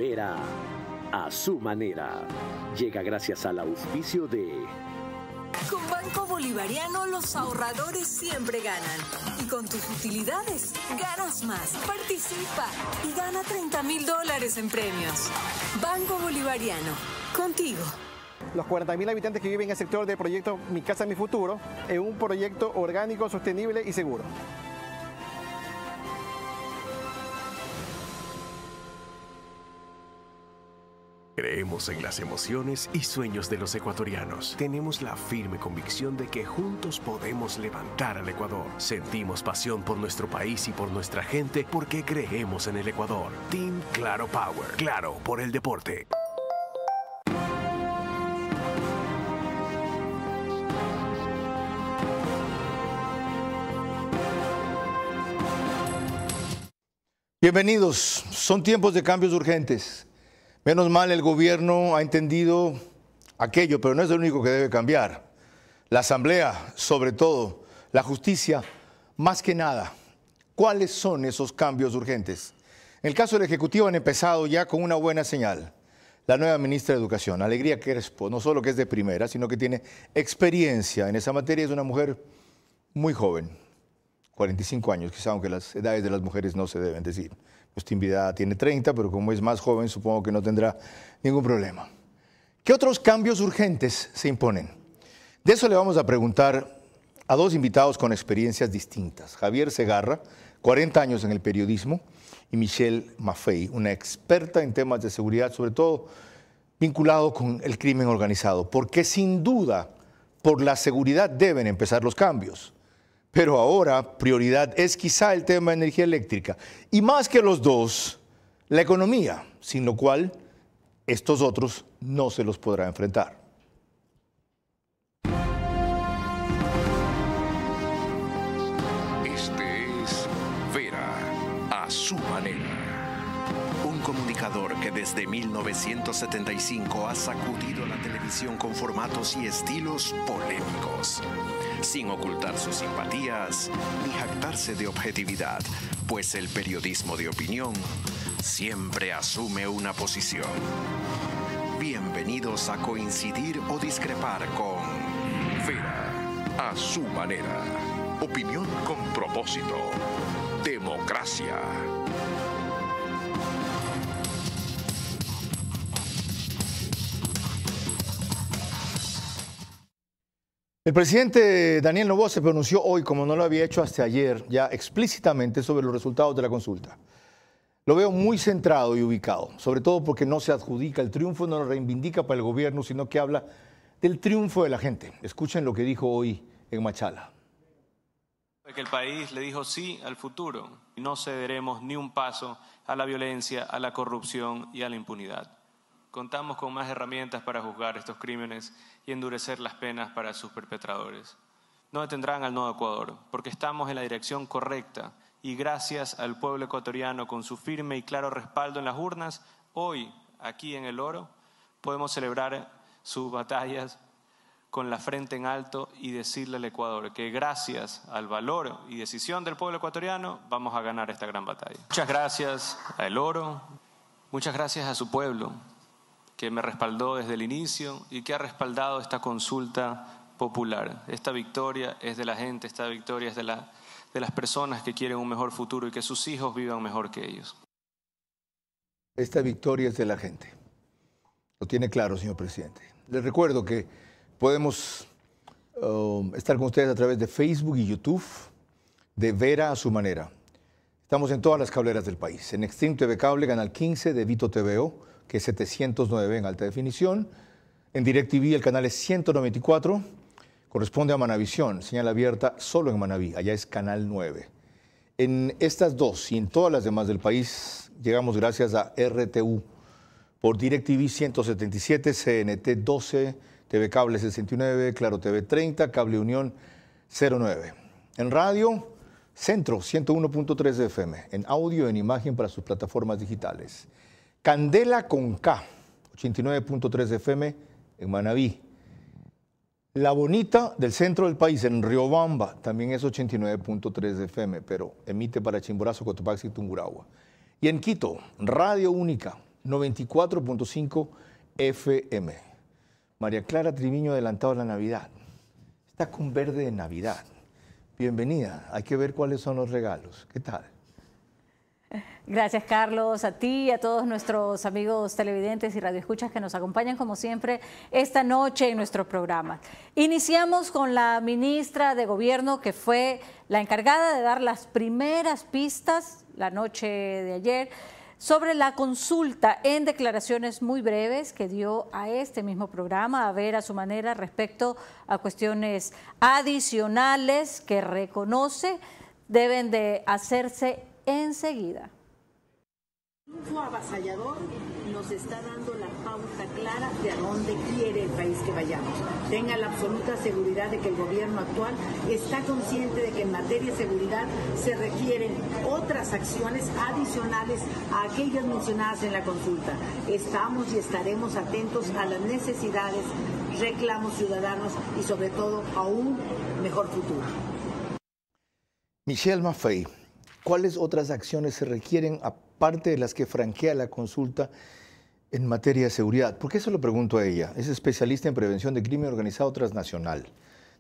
Vera, a su manera. Llega gracias al auspicio de... Con Banco Bolivariano los ahorradores siempre ganan. Y con tus utilidades ganas más. Participa y gana $30.000 en premios. Banco Bolivariano, contigo. Los 40.000 habitantes que viven en el sector del proyecto Mi Casa, Mi Futuro, es un proyecto orgánico, sostenible y seguro. Creemos en las emociones y sueños de los ecuatorianos. Tenemos la firme convicción de que juntos podemos levantar al Ecuador. Sentimos pasión por nuestro país y por nuestra gente porque creemos en el Ecuador. Team Claro Power. Claro por el deporte. Bienvenidos. Son tiempos de cambios urgentes. Menos mal el gobierno ha entendido aquello, pero no es lo único que debe cambiar. La Asamblea, sobre todo, la justicia, más que nada. ¿Cuáles son esos cambios urgentes? En el caso del Ejecutivo han empezado ya con una buena señal. La nueva ministra de Educación, Alegría Crespo, no solo que es de primera, sino que tiene experiencia en esa materia. Es una mujer muy joven, 45 años, quizá, aunque las edades de las mujeres no se deben decir. Nuestra invitada tiene 30, pero como es más joven, supongo que no tendrá ningún problema. ¿Qué otros cambios urgentes se imponen? De eso le vamos a preguntar a dos invitados con experiencias distintas. Javier Segarra, 40 años en el periodismo, y Michelle Maffei, una experta en temas de seguridad, sobre todo vinculado con el crimen organizado, porque sin duda por la seguridad deben empezar los cambios. Pero ahora prioridad es quizá el tema de energía eléctrica. Y más que los dos, la economía, sin lo cual estos otros no se los podrá enfrentar. Este es Vera, a su manera. Un comunicador que desde 1975 ha sacudido la televisión con formatos y estilos polémicos, sin ocultar sus simpatías ni jactarse de objetividad, pues el periodismo de opinión siempre asume una posición. Bienvenidos a coincidir o discrepar con Vera, a su manera. Opinión con propósito. Democracia. El presidente Daniel Noboa se pronunció hoy, como no lo había hecho hasta ayer, ya explícitamente sobre los resultados de la consulta. Lo veo muy centrado y ubicado, sobre todo porque no se adjudica el triunfo, no lo reivindica para el gobierno, sino que habla del triunfo de la gente. Escuchen lo que dijo hoy en Machala. Que el país le dijo sí al futuro y no cederemos ni un paso a la violencia, a la corrupción y a la impunidad. Contamos con más herramientas para juzgar estos crímenes y endurecer las penas para sus perpetradores. No detendrán al nuevo Ecuador, porque estamos en la dirección correcta y gracias al pueblo ecuatoriano con su firme y claro respaldo en las urnas, hoy, aquí en El Oro, podemos celebrar sus batallas con la frente en alto y decirle al Ecuador que gracias al valor y decisión del pueblo ecuatoriano vamos a ganar esta gran batalla. Muchas gracias a El Oro, muchas gracias a su pueblo, que me respaldó desde el inicio y que ha respaldado esta consulta popular. Esta victoria es de la gente, esta victoria es de las personas que quieren un mejor futuro y que sus hijos vivan mejor que ellos. Esta victoria es de la gente. Lo tiene claro, señor presidente. Les recuerdo que podemos estar con ustedes a través de Facebook y YouTube, de Vera a su manera. Estamos en todas las cableras del país. En Extreme TV Cable, Canal 15 de Vito TVO, que es 709 en alta definición. En DirecTV el canal es 194, corresponde a Manavisión, señal abierta solo en Manaví, allá es Canal 9. En estas dos y en todas las demás del país llegamos gracias a RTU, por DirecTV 177, CNT 12, TV Cable 69, Claro TV 30, Cable Unión 09. En radio, Centro 101.3 de FM, en audio y en imagen para sus plataformas digitales. Candela con K, 89.3 de FM en Manaví. La Bonita del centro del país, en Riobamba, también es 89.3 de FM, pero emite para Chimborazo, Cotopaxi y Tungurahua. Y en Quito, Radio Única, 94.5 FM. María Clara Triviño, adelantado a la Navidad. Está con verde de Navidad. Bienvenida. Hay que ver cuáles son los regalos. ¿Qué tal? Gracias, Carlos, a ti y a todos nuestros amigos televidentes y radioescuchas que nos acompañan como siempre esta noche en nuestro programa. Iniciamos con la ministra de Gobierno, que fue la encargada de dar las primeras pistas la noche de ayer sobre la consulta, en declaraciones muy breves que dio a este mismo programa, a ver a su manera respecto a cuestiones adicionales que reconoce deben de hacerse enseguida. El triunfo avasallador nos está dando la pauta clara de a dónde quiere el país que vayamos. Tenga la absoluta seguridad de que el gobierno actual está consciente de que en materia de seguridad se requieren otras acciones adicionales a aquellas mencionadas en la consulta. Estamos y estaremos atentos a las necesidades, reclamos ciudadanos y sobre todo a un mejor futuro. Michelle Maffei, ¿cuáles otras acciones se requieren aparte de las que franquea la consulta en materia de seguridad? ¿Por qué se lo pregunto a ella? Es especialista en prevención de crimen organizado transnacional,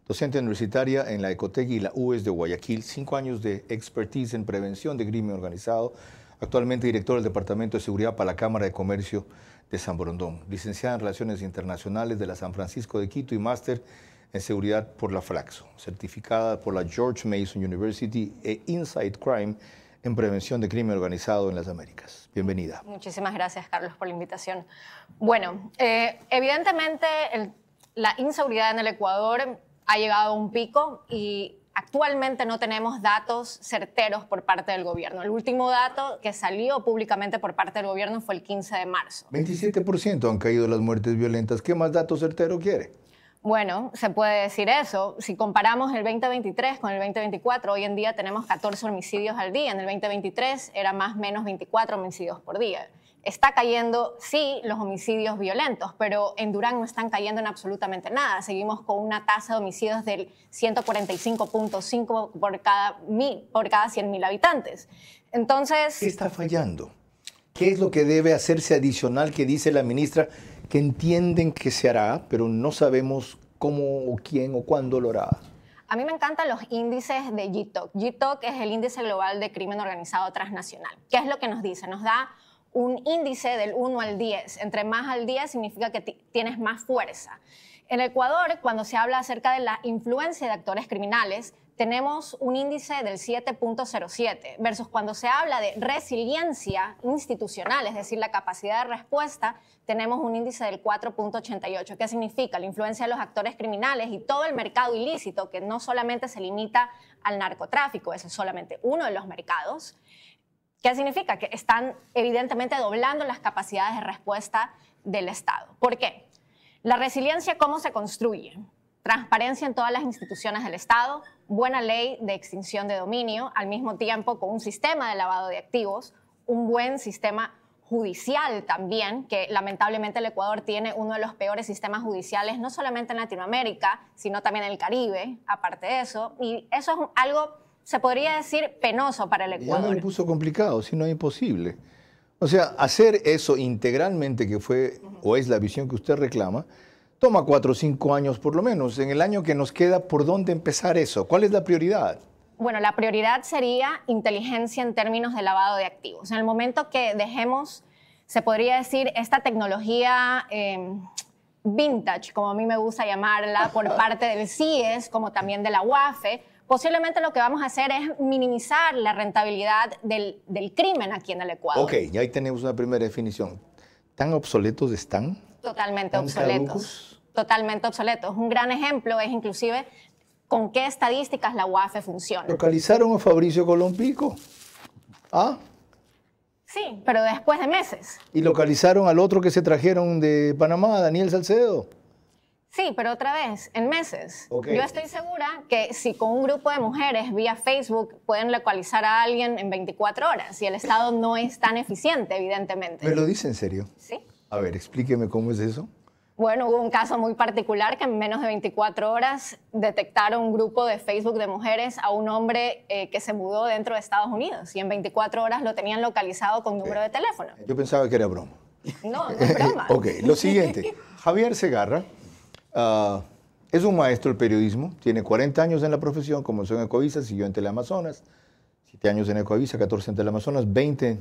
docente universitaria en la Ecotec y la UES de Guayaquil, 5 años de expertise en prevención de crimen organizado, actualmente director del Departamento de Seguridad para la Cámara de Comercio de San Borondón, licenciada en Relaciones Internacionales de la San Francisco de Quito y máster en Seguridad por la Flaxo, certificada por la George Mason University e Inside Crime en Prevención de Crimen Organizado en las Américas. Bienvenida. Muchísimas gracias, Carlos, por la invitación. Bueno, evidentemente la inseguridad en el Ecuador ha llegado a un pico y actualmente no tenemos datos certeros por parte del gobierno. El último dato que salió públicamente por parte del gobierno fue el 15 de marzo. 27% han caído las muertes violentas. ¿Qué más datos certeros quiere? Bueno, se puede decir eso. Si comparamos el 2023 con el 2024, hoy en día tenemos 14 homicidios al día. En el 2023 era más o menos 24 homicidios por día. Está cayendo, sí, los homicidios violentos, pero en Durán no están cayendo en absolutamente nada. Seguimos con una tasa de homicidios del 145.5 por cada 100.000 habitantes. Entonces, ¿qué está fallando? ¿Qué es lo que debe hacerse adicional que dice la ministra que entienden que se hará, pero no sabemos cómo o quién o cuándo lo hará? A mí me encantan los índices de GTOC. GTOC es el Índice Global de Crimen Organizado Transnacional. ¿Qué es lo que nos dice? Nos da un índice del 1 al 10. Entre más al 10 significa que tienes más fuerza. En Ecuador, cuando se habla acerca de la influencia de actores criminales, tenemos un índice del 7.07 versus cuando se habla de resiliencia institucional, es decir, la capacidad de respuesta, tenemos un índice del 4.88. ¿Qué significa? La influencia de los actores criminales y todo el mercado ilícito, que no solamente se limita al narcotráfico, ese es solamente uno de los mercados. ¿Qué significa? Que están evidentemente doblando las capacidades de respuesta del Estado. ¿Por qué? La resiliencia, ¿cómo se construye? Transparencia en todas las instituciones del Estado, buena ley de extinción de dominio, al mismo tiempo con un sistema de lavado de activos, un buen sistema judicial también, que lamentablemente el Ecuador tiene uno de los peores sistemas judiciales, no solamente en Latinoamérica, sino también en el Caribe, aparte de eso, y eso es algo, se podría decir, penoso para el Ecuador. Ya me lo puso complicado, si no es imposible. O sea, hacer eso integralmente, que fue o es la visión que usted reclama, toma 4 o 5 años por lo menos. En el año que nos queda, ¿por dónde empezar eso? ¿Cuál es la prioridad? Bueno, la prioridad sería inteligencia en términos de lavado de activos. En el momento que dejemos, se podría decir, esta tecnología vintage, como a mí me gusta llamarla, por parte del CIES, como también de la UAFE, posiblemente lo que vamos a hacer es minimizar la rentabilidad del crimen aquí en el Ecuador. Ok, ya ahí tenemos una primera definición. ¿Tan obsoletos están? Totalmente obsoletos. Totalmente obsoletos. Un gran ejemplo es inclusive con qué estadísticas la UAFE funciona. ¿Localizaron a Fabricio Colón Pico? ¿Ah? Sí, pero después de meses. ¿Y localizaron al otro que se trajeron de Panamá, Daniel Salcedo? Sí, pero otra vez, en meses. Okay. Yo estoy segura que si con un grupo de mujeres vía Facebook pueden localizar a alguien en 24 horas y el Estado no es tan eficiente, evidentemente. ¿Me lo dice en serio? Sí. A ver, explíqueme cómo es eso. Bueno, hubo un caso muy particular que en menos de 24 horas detectaron un grupo de Facebook de mujeres a un hombre que se mudó dentro de Estados Unidos y en 24 horas lo tenían localizado con número de teléfono. Yo pensaba que era broma. No, no es broma. Ok, lo siguiente. Javier Segarra es un maestro del periodismo, tiene 40 años en la profesión, comenzó en Ecovisa, siguió en Teleamazonas, 7 años en Ecovisa, 14 en Teleamazonas, 20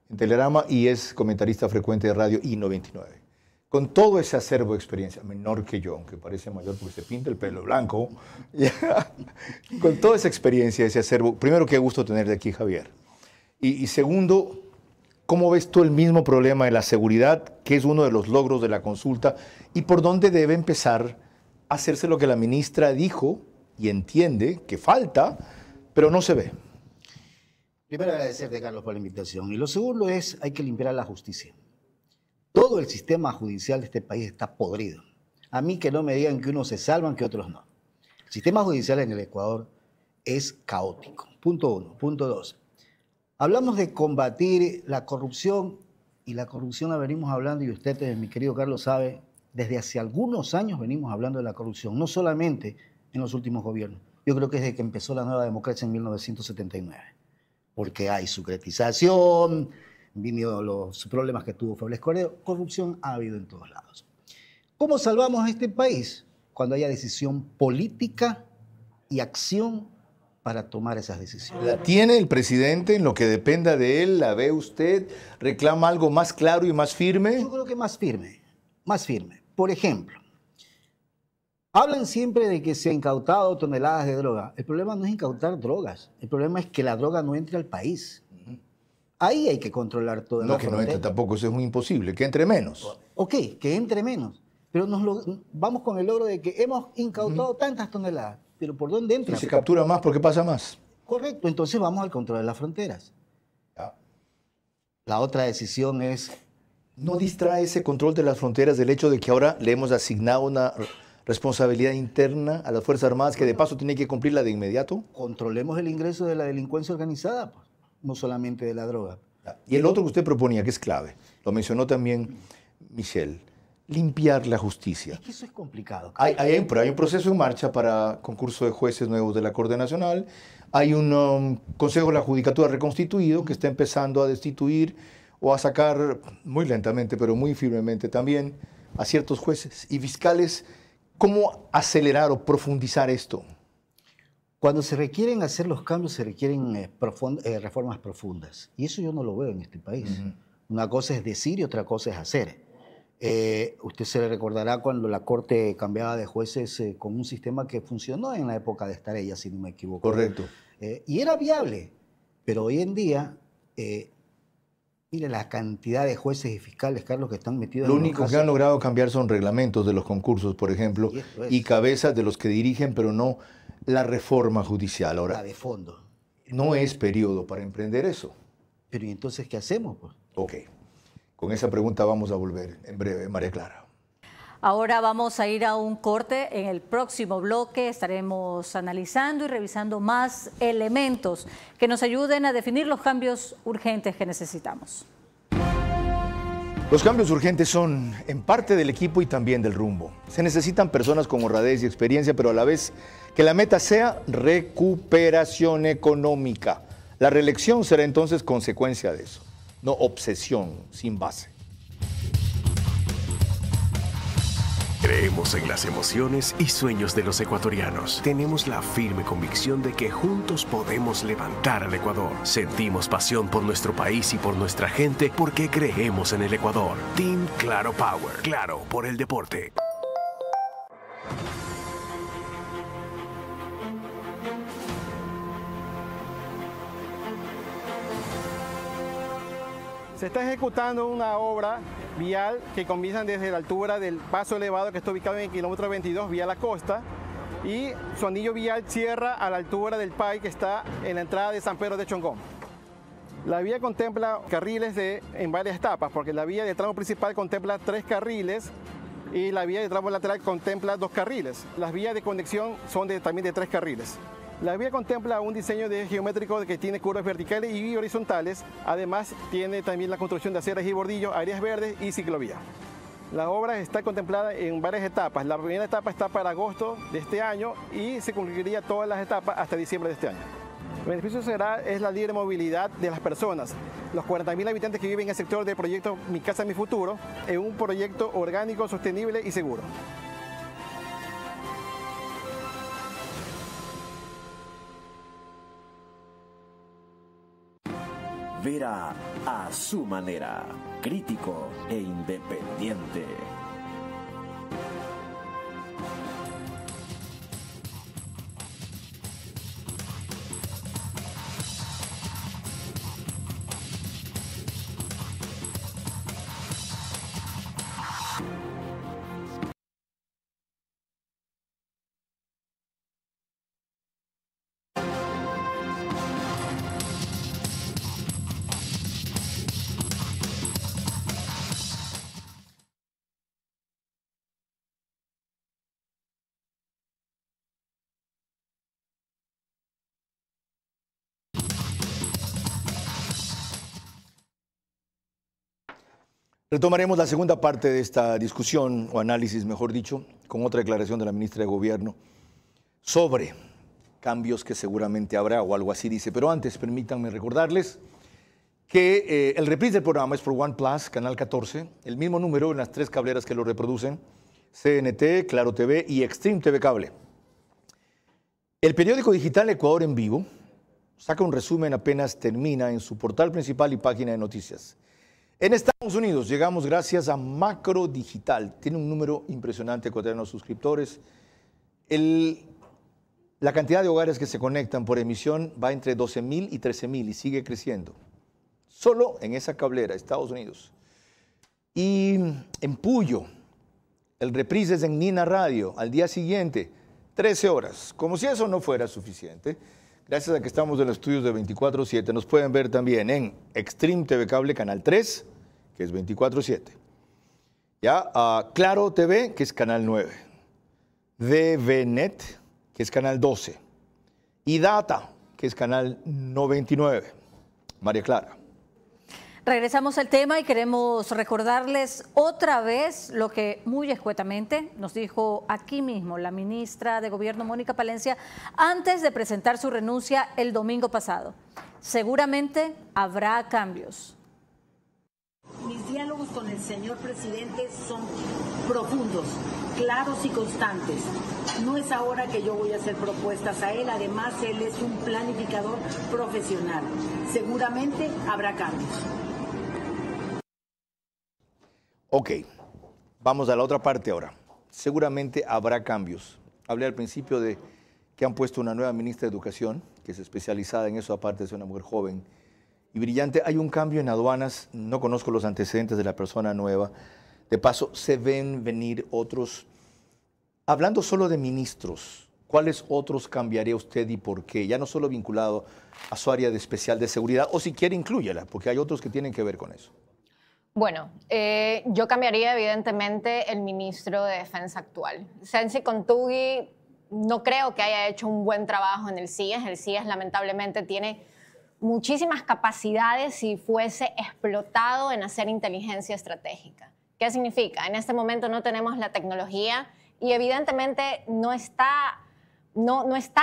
en Telerama y es comentarista frecuente de radio I99. Con todo ese acervo de experiencia, menor que yo, aunque parece mayor porque se pinta el pelo blanco, con toda esa experiencia, ese acervo, primero, qué gusto tenerte aquí, Javier. Y segundo, ¿cómo ves tú el mismo problema de la seguridad, que es uno de los logros de la consulta, y por dónde debe empezar a hacerse lo que la ministra dijo y entiende que falta, pero no se ve? Primero agradecerte, Carlos, por la invitación. Y lo segundo es, hay que limpiar la justicia. Todo el sistema judicial de este país está podrido. A mí que no me digan que unos se salvan, que otros no. El sistema judicial en el Ecuador es caótico. Punto 1. Punto 2. Hablamos de combatir la corrupción, y la corrupción la venimos hablando, y usted, mi querido Carlos, sabe, desde hace algunos años venimos hablando de la corrupción, no solamente en los últimos gobiernos. Yo creo que desde que empezó la nueva democracia en 1979. Porque hay secretización, vino los problemas que tuvo Febles Cordero, corrupción ha habido en todos lados. ¿Cómo salvamos a este país? Cuando haya decisión política y acción para tomar esas decisiones. ¿La tiene el presidente en lo que dependa de él? ¿La ve usted? ¿Reclama algo más claro y más firme? Yo creo que más firme, más firme. Por ejemplo, hablan siempre de que se han incautado toneladas de droga. El problema no es incautar drogas, el problema es que la droga no entre al país. Ahí hay que controlar todo. No, que no entre tampoco, eso es muy imposible, que entre menos. Ok, que entre menos, pero vamos con el logro de que hemos incautado tantas toneladas, pero ¿por dónde entra? Si se captura más, ¿por qué pasa más? Correcto, entonces vamos al control de las fronteras. La otra decisión es... ¿No distrae ese control de las fronteras del hecho de que ahora le hemos asignado una responsabilidad interna a las Fuerzas Armadas que de paso tiene que cumplirla de inmediato? Controlemos el ingreso de la delincuencia organizada, pues, no solamente de la droga. Y el otro que usted proponía, que es clave, lo mencionó también Michelle, limpiar la justicia. Es que eso es complicado. Hay un proceso en marcha para concurso de jueces nuevos de la Corte Nacional. Hay un Consejo de la Judicatura reconstituido que está empezando a destituir o a sacar muy lentamente, pero muy firmemente también, a ciertos jueces y fiscales. ¿Cómo acelerar o profundizar esto? Cuando se requieren hacer los cambios, se requieren reformas profundas. Y eso yo no lo veo en este país. Una cosa es decir y otra cosa es hacer. Usted se le recordará cuando la Corte cambiaba de jueces con un sistema que funcionó en la época de Estarella, si no me equivoco. Correcto. Y era viable. Pero hoy en día, mire la cantidad de jueces y fiscales, Carlos, que están metidos en Lo único que han logrado cambiar son reglamentos de los concursos, por ejemplo, y cabezas de los que dirigen, pero no la reforma judicial. Ahora, la de fondo. No es periodo para emprender eso. Pero ¿y entonces qué hacemos? Pues? Ok. Con esa pregunta vamos a volver en breve, María Clara. Ahora vamos a ir a un corte. En el próximo bloque estaremos analizando y revisando más elementos que nos ayuden a definir los cambios urgentes que necesitamos. Los cambios urgentes son en parte del equipo y también del rumbo. Se necesitan personas con honradez y experiencia, pero a la vez que la meta sea recuperación económica. La reelección será entonces consecuencia de eso, no obsesión sin base. Creemos en las emociones y sueños de los ecuatorianos. Tenemos la firme convicción de que juntos podemos levantar al Ecuador. Sentimos pasión por nuestro país y por nuestra gente porque creemos en el Ecuador. Team Claro Power. Claro por el deporte. Se está ejecutando una obra vial que comienza desde la altura del paso elevado que está ubicado en el kilómetro 22 vía la costa y su anillo vial cierra a la altura del PAI que está en la entrada de San Pedro de Chongón. La vía contempla carriles en varias etapas porque la vía de tramo principal contempla 3 carriles y la vía de tramo lateral contempla 2 carriles. Las vías de conexión son también de 3 carriles. La vía contempla un diseño geométrico que tiene curvas verticales y horizontales. Además, tiene también la construcción de aceras y bordillos, áreas verdes y ciclovía. La obra está contemplada en varias etapas. La primera etapa está para agosto de este año y se concluiría todas las etapas hasta diciembre de este año. El beneficio es la libre movilidad de las personas. Los 40.000 habitantes que viven en el sector del proyecto Mi Casa, Mi Futuro, en un proyecto orgánico, sostenible y seguro. Vera a su manera, crítico e independiente. Retomaremos la segunda parte de esta discusión, o análisis, mejor dicho, con otra declaración de la ministra de Gobierno sobre cambios que seguramente habrá, o algo así dice. Pero antes, permítanme recordarles que el reprise del programa es por One Plus, Canal 14, el mismo número en las 3 cableras que lo reproducen, CNT, Claro TV y Extreme TV Cable. El periódico digital Ecuador en Vivo saca un resumen apenas termina en su portal principal y página de noticias. En Estados Unidos llegamos gracias a Macro Digital. Tiene un número impresionante de suscriptores. La cantidad de hogares que se conectan por emisión va entre 12.000 y 13.000 y sigue creciendo. Solo en esa cablera, Estados Unidos. Y en Puyo, el reprise es en Nina Radio, al día siguiente, 13 horas. Como si eso no fuera suficiente, gracias a que estamos en los estudios de 24/7, nos pueden ver también en Extreme TV Cable, Canal 3, que es 24/7. Ya, Claro TV, que es Canal 9. DVNet, que es Canal 12. Y Data, que es Canal 99. María Clara. Regresamos al tema y queremos recordarles otra vez lo que muy escuetamente nos dijo aquí mismo la ministra de Gobierno, Mónica Palencia, antes de presentar su renuncia el domingo pasado. Seguramente habrá cambios. Mis diálogos con el señor presidente son profundos, claros y constantes. No es ahora que yo voy a hacer propuestas a él, además él es un planificador profesional. Seguramente habrá cambios. Ok, vamos a la otra parte ahora. Seguramente habrá cambios. Hablé al principio de que han puesto una nueva ministra de Educación, que es especializada en eso, aparte de ser una mujer joven y brillante. Hay un cambio en aduanas, no conozco los antecedentes de la persona nueva. De paso, se ven venir otros. Hablando solo de ministros, ¿cuáles otros cambiaría usted y por qué? Ya no solo vinculado a su área de especial de seguridad, o si quiere inclúyela, porque hay otros que tienen que ver con eso. Bueno, yo cambiaría evidentemente el ministro de Defensa actual. Sensi Kontugui no creo que haya hecho un buen trabajo en el CIES. El CIES lamentablemente tiene muchísimas capacidades si fuese explotado en hacer inteligencia estratégica. ¿Qué significa? En este momento no tenemos la tecnología y evidentemente no están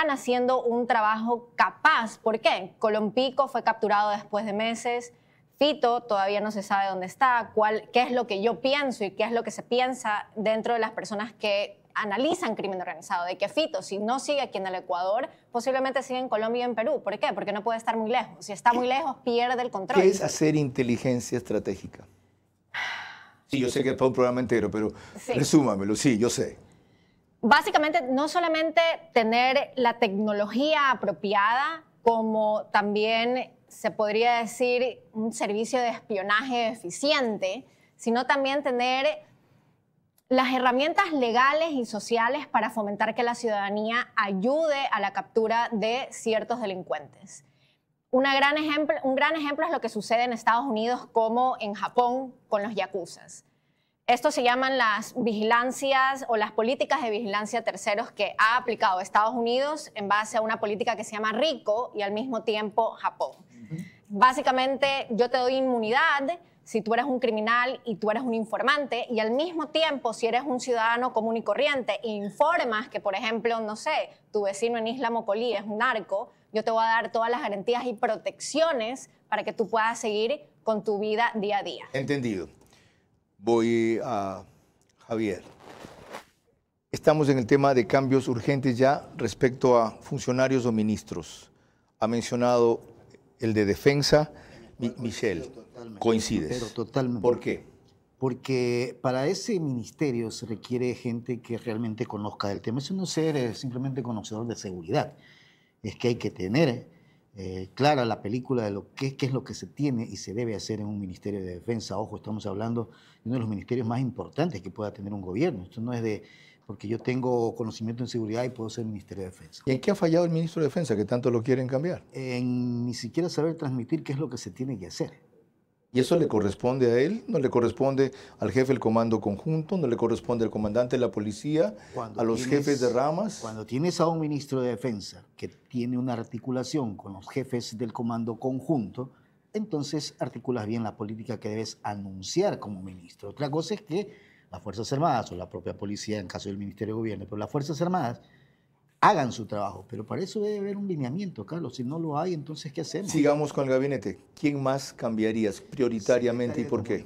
haciendo un trabajo capaz. ¿Por qué? Colompico fue capturado después de meses. Fito todavía no se sabe dónde está, qué es lo que yo pienso y qué es lo que se piensa dentro de las personas que analizan crimen organizado, de que Fito, si no sigue aquí en el Ecuador, posiblemente sigue en Colombia y en Perú. ¿Por qué? Porque no puede estar muy lejos. Si está muy lejos, pierde el control. ¿Qué es hacer inteligencia estratégica? Sí, yo sé que es para un programa entero, pero sí. Resúmamelo. Sí, yo sé. Básicamente, no solamente tener la tecnología apropiada, como también se podría decir un servicio de espionaje eficiente, sino también tener las herramientas legales y sociales para fomentar que la ciudadanía ayude a la captura de ciertos delincuentes. Un gran ejemplo es lo que sucede en Estados Unidos como en Japón con los yakuzas. Esto se llaman las vigilancias o las políticas de vigilancia a terceros que ha aplicado Estados Unidos en base a una política que se llama RICO y al mismo tiempo Japón. Básicamente, yo te doy inmunidad si tú eres un criminal y tú eres un informante, y al mismo tiempo, si eres un ciudadano común y corriente e informas que, por ejemplo, no sé, tu vecino en Isla Mocolí es un narco, yo te voy a dar todas las garantías y protecciones para que tú puedas seguir con tu vida día a día. Entendido. Voy a Javier. Estamos en el tema de cambios urgentes ya respecto a funcionarios o ministros. Ha mencionado el de defensa, Michelle. ¿Coincides? Pero totalmente. ¿Por qué? Porque para ese ministerio se requiere gente que realmente conozca del tema. Eso no es ser simplemente conocedor de seguridad. Es que hay que tener clara la película de qué es lo que se tiene y se debe hacer en un ministerio de defensa. Ojo, estamos hablando de uno de los ministerios más importantes que pueda tener un gobierno. Esto no es de porque yo tengo conocimiento en seguridad y puedo ser ministerio de defensa. ¿Y en qué ha fallado el ministro de Defensa que tanto lo quieren cambiar? En ni siquiera saber transmitir qué es lo que se tiene que hacer. ¿Y eso le corresponde a él? ¿No le corresponde al jefe del comando conjunto? ¿No le corresponde al comandante de la policía? ¿A los jefes de ramas? Cuando tienes a un ministro de defensa que tiene una articulación con los jefes del comando conjunto, entonces articulas bien la política que debes anunciar como ministro. Otra cosa es que las Fuerzas Armadas o la propia policía, en caso del Ministerio de Gobierno, pero las Fuerzas Armadas hagan su trabajo, pero para eso debe haber un lineamiento, Carlos. Si no lo hay, entonces, ¿qué hacemos? Sigamos con el gabinete. ¿Quién más cambiarías prioritariamente y por qué?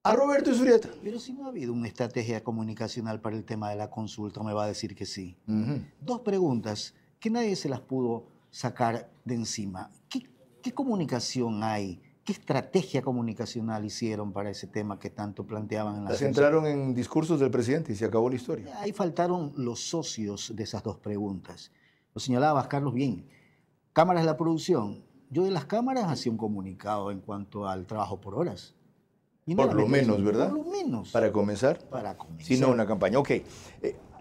A Roberto Izurieta. Pero si no ha habido una estrategia comunicacional para el tema de la consulta, me va a decir que sí. Dos preguntas que nadie se las pudo sacar de encima. ¿Qué comunicación hay? ¿Qué estrategia comunicacional hicieron para ese tema que tanto planteaban en la Se centraron en discursos del presidente y se acabó la historia. Ahí faltaron los socios de esas dos preguntas. Lo señalabas, Carlos, bien. Cámaras de la producción. Yo de las cámaras hacía un comunicado en cuanto al trabajo por horas. Por lo menos, ¿verdad? Por lo menos. ¿Para comenzar? Para comenzar. Si no, una campaña. Ok.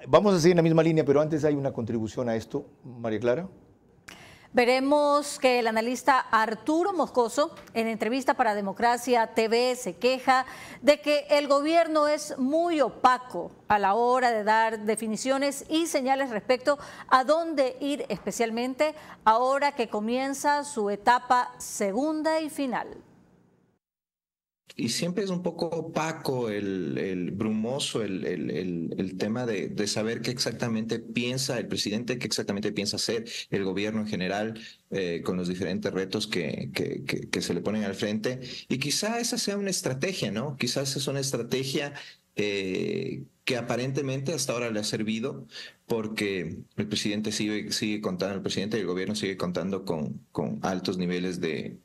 Vamos a seguir en la misma línea, pero antes hay una contribución a esto, María Clara. Veremos que el analista Arturo Moscoso, en entrevista para Democracia TV, se queja de que el gobierno es muy opaco a la hora de dar definiciones y señales respecto a dónde ir, especialmente ahora que comienza su etapa segunda y final. Y siempre es un poco opaco, el brumoso, el tema de saber qué exactamente piensa el presidente, qué exactamente piensa hacer el gobierno en general con los diferentes retos que se le ponen al frente. Y quizá esa sea una estrategia, ¿no? Quizás es una estrategia que aparentemente hasta ahora le ha servido porque el presidente sigue contando, el presidente del gobierno sigue contando con altos niveles de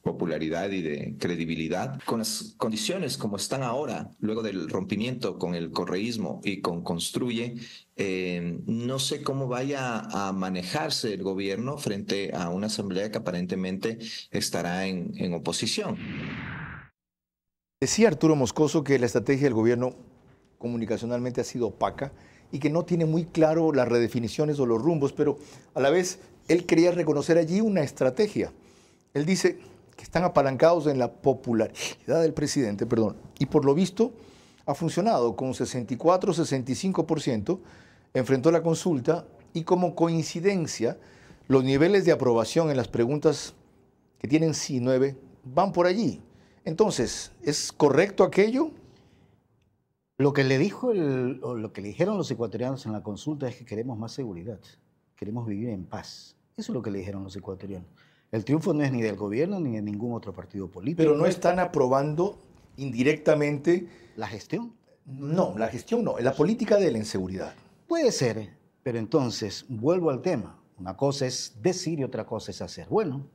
popularidad y de credibilidad. Con las condiciones como están ahora, luego del rompimiento con el correísmo y con Construye, no sé cómo vaya a manejarse el gobierno frente a una asamblea que aparentemente estará en oposición. Decía Arturo Moscoso que la estrategia del gobierno comunicacionalmente ha sido opaca y que no tiene muy claro las redefiniciones o los rumbos, pero a la vez él quería reconocer allí una estrategia. Él dice que están apalancados en la popularidad del presidente, y por lo visto ha funcionado con 64-65%, enfrentó la consulta y como coincidencia los niveles de aprobación en las preguntas que tienen sí 9 van por allí. Entonces, ¿es correcto aquello? Lo que le dijeron los ecuatorianos en la consulta es que queremos más seguridad, queremos vivir en paz. Eso es lo que le dijeron los ecuatorianos. El triunfo no es ni del gobierno ni de ningún otro partido político. Pero no están aprobando indirectamente la gestión. No, la gestión no, la política de la inseguridad. Puede ser, pero entonces vuelvo al tema. Una cosa es decir y otra cosa es hacer. Bueno,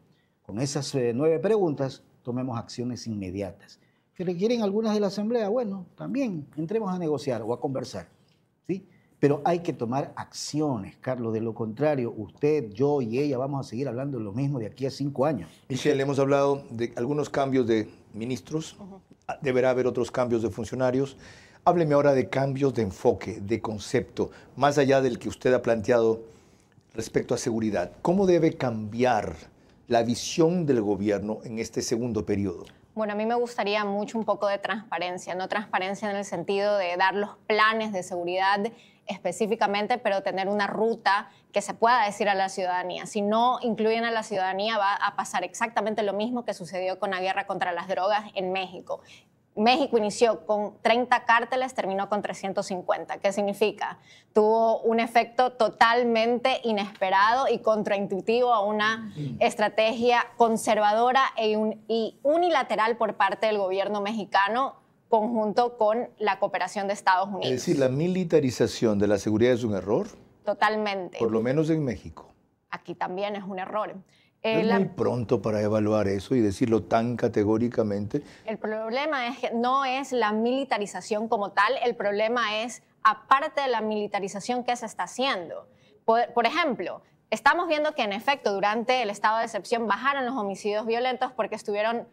con esas 9 preguntas tomemos acciones inmediatas. ¿Que requieren algunas de la Asamblea? Bueno, también entremos a negociar o a conversar, ¿sí? Pero hay que tomar acciones, Carlos. De lo contrario, usted, yo y ella vamos a seguir hablando de lo mismo de aquí a 5 años. Michelle, hemos hablado de algunos cambios de ministros. Deberá haber otros cambios de funcionarios. Hábleme ahora de cambios de enfoque, de concepto, más allá del que usted ha planteado respecto a seguridad. ¿Cómo debe cambiar la visión del gobierno en este segundo periodo? Bueno, a mí me gustaría mucho un poco de transparencia, no transparencia en el sentido de dar los planes de seguridad específicamente, pero tener una ruta que se pueda decir a la ciudadanía. Si no incluyen a la ciudadanía, va a pasar exactamente lo mismo que sucedió con la guerra contra las drogas en México. México inició con 30 cárteles, terminó con 350. ¿Qué significa? Tuvo un efecto totalmente inesperado y contraintuitivo a una estrategia conservadora y unilateral por parte del gobierno mexicano, conjunto con la cooperación de Estados Unidos. Es decir, la militarización de la seguridad es un error. Totalmente. Por lo menos en México. Aquí también es un error. Es muy pronto para evaluar eso y decirlo tan categóricamente. El problema es que no es la militarización como tal, el problema es, aparte de la militarización, ¿qué se está haciendo? Por ejemplo, estamos viendo que en efecto durante el estado de excepción bajaron los homicidios violentos porque estuvieron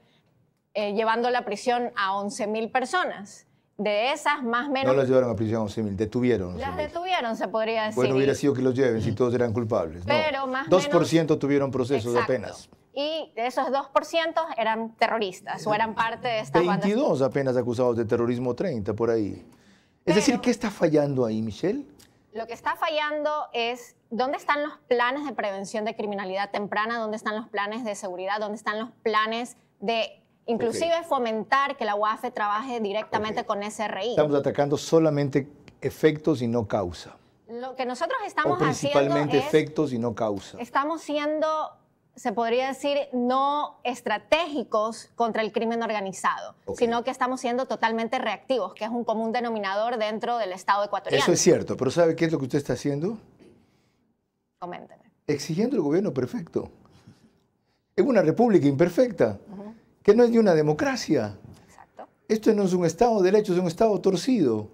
llevando a la prisión a 11,000 personas. De esas, más o menos... No las llevaron a prisión a 11,000, detuvieron. Las detuvieron, se podría decir. Bueno, hubiera sido que los lleven si todos eran culpables. Pero no. más 2% menos, tuvieron procesos apenas. Y de esos 2% eran terroristas o eran parte de esta 22 banda. apenas acusados de terrorismo, 30 por ahí. Es decir, ¿qué está fallando ahí, Michelle? Lo que está fallando es dónde están los planes de prevención de criminalidad temprana, dónde están los planes de seguridad, dónde están los planes de... Inclusive fomentar que la UAFE trabaje directamente con SRI. Estamos atacando solamente efectos y no causa. Lo que nosotros estamos haciendo principalmente es... efectos y no causa. Estamos siendo, se podría decir, no estratégicos contra el crimen organizado, sino que estamos siendo totalmente reactivos, que es un común denominador dentro del Estado ecuatoriano. Eso es cierto, pero ¿sabe qué es lo que usted está haciendo? Coménteme. Exigiendo el gobierno perfecto. Es una república imperfecta. Que no es ni una democracia. Exacto. Esto no es un Estado de derecho, es un Estado torcido.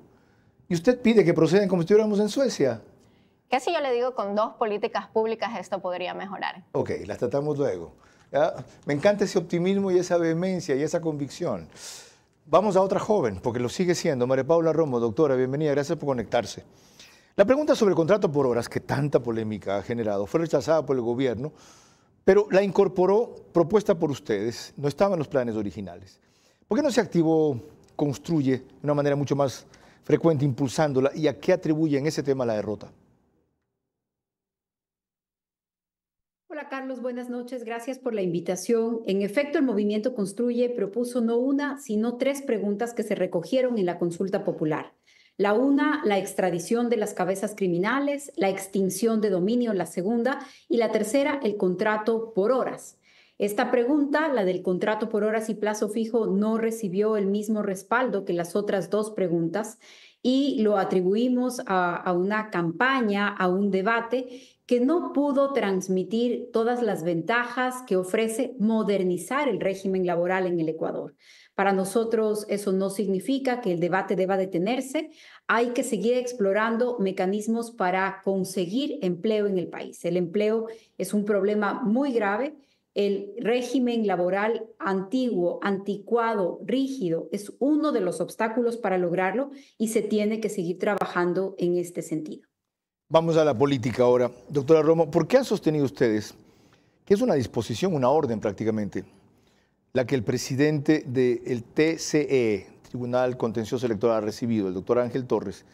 Y usted pide que procedan como si estuviéramos en Suecia. ¿Qué si yo le digo con 2 políticas públicas esto podría mejorar? Ok, las tratamos luego. ¿Ya? Me encanta ese optimismo y esa vehemencia y esa convicción. Vamos a otra joven, porque lo sigue siendo. María Paula Romo, doctora, bienvenida, gracias por conectarse. La pregunta sobre el contrato por horas, que tanta polémica ha generado, fue rechazada por el gobierno, pero la incorporó, propuesta por ustedes, no estaba en los planes originales. ¿Por qué no se activó Construye de una manera mucho más frecuente, impulsándola? ¿Y a qué atribuyen ese tema la derrota? Hola Carlos, buenas noches, gracias por la invitación. En efecto, el Movimiento Construye propuso no una, sino 3 preguntas que se recogieron en la consulta popular. La una, la extradición de las cabezas criminales, la extinción de dominio, la segunda, y la tercera, el contrato por horas. Esta pregunta, la del contrato por horas y plazo fijo, no recibió el mismo respaldo que las otras 2 preguntas y lo atribuimos a una campaña, a un debate que no pudo transmitir todas las ventajas que ofrece modernizar el régimen laboral en el Ecuador. Para nosotros eso no significa que el debate deba detenerse. Hay que seguir explorando mecanismos para conseguir empleo en el país. El empleo es un problema muy grave. El régimen laboral antiguo, anticuado, rígido, es uno de los obstáculos para lograrlo y se tiene que seguir trabajando en este sentido. Vamos a la política ahora. Doctora Romo, ¿por qué han sostenido ustedes que es una disposición, una orden prácticamente, la que el presidente del TCE, Tribunal Contencioso Electoral, ha recibido, el doctor Ángel Torres,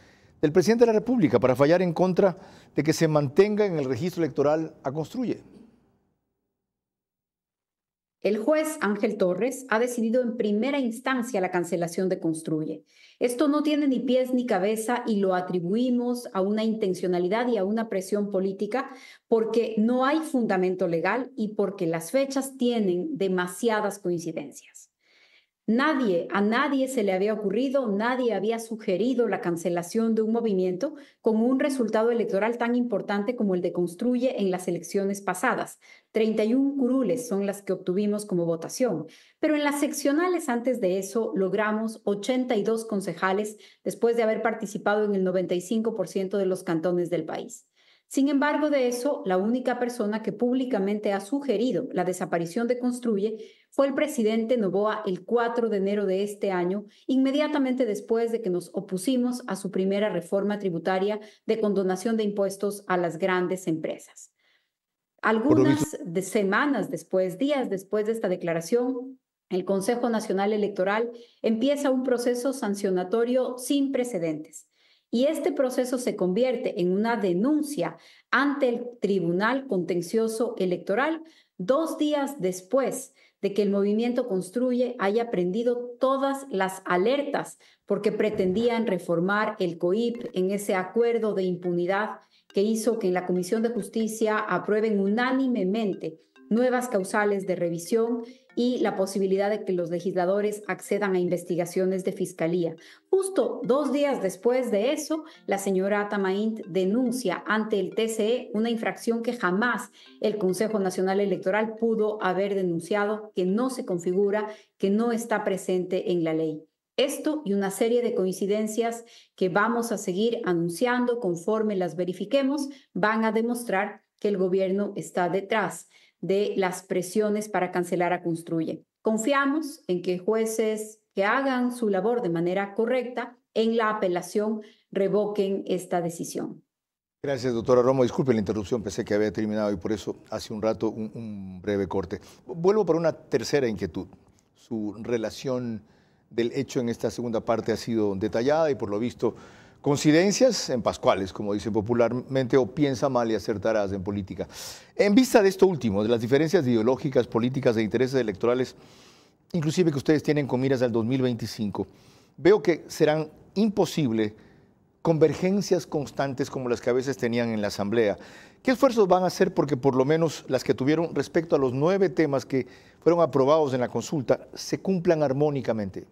del presidente de la República para fallar en contra de que se mantenga en el registro electoral a Construye? El juez Ángel Torres ha decidido en primera instancia la cancelación de Construye. Esto no tiene ni pies ni cabeza y lo atribuimos a una intencionalidad y a una presión política porque no hay fundamento legal y porque las fechas tienen demasiadas coincidencias. A nadie se le había ocurrido, nadie había sugerido la cancelación de un movimiento con un resultado electoral tan importante como el de Construye en las elecciones pasadas. 31 curules son las que obtuvimos como votación, pero en las seccionales antes de eso logramos 82 concejales después de haber participado en el 95% de los cantones del país. Sin embargo, de eso, la única persona que públicamente ha sugerido la desaparición de Construye fue el presidente Noboa el 4 de enero de este año, inmediatamente después de que nos opusimos a su primera reforma tributaria de condonación de impuestos a las grandes empresas. Algunas semanas después, días después de esta declaración, el Consejo Nacional Electoral empieza un proceso sancionatorio sin precedentes. Y este proceso se convierte en una denuncia ante el Tribunal Contencioso Electoral, 2 días después de que el movimiento Construye haya prendido todas las alertas porque pretendían reformar el COIP en ese acuerdo de impunidad que hizo que en la Comisión de Justicia aprueben unánimemente nuevas causales de revisión y la posibilidad de que los legisladores accedan a investigaciones de fiscalía. Justo 2 días después de eso, la señora Tamaint denuncia ante el TCE una infracción que jamás el Consejo Nacional Electoral pudo haber denunciado, que no se configura, que no está presente en la ley. Esto y una serie de coincidencias que vamos a seguir anunciando conforme las verifiquemos van a demostrar que el gobierno está detrás de las presiones para cancelar a Construye. Confiamos en que jueces que hagan su labor de manera correcta en la apelación revoquen esta decisión. Gracias, doctora Romo. Disculpe la interrupción, pensé que había terminado y por eso hace un rato un breve corte. Vuelvo para una tercera inquietud. Su relación del hecho en esta segunda parte ha sido detallada y por lo visto coincidencias en pascuales, como dicen popularmente, o piensa mal y acertarás en política. En vista de esto último, de las diferencias ideológicas, políticas e intereses electorales, inclusive que ustedes tienen con miras al 2025, veo que serán imposibles convergencias constantes como las que a veces tenían en la Asamblea. ¿Qué esfuerzos van a hacer porque por lo menos las que tuvieron respecto a los 9 temas que fueron aprobados en la consulta se cumplan armónicamente?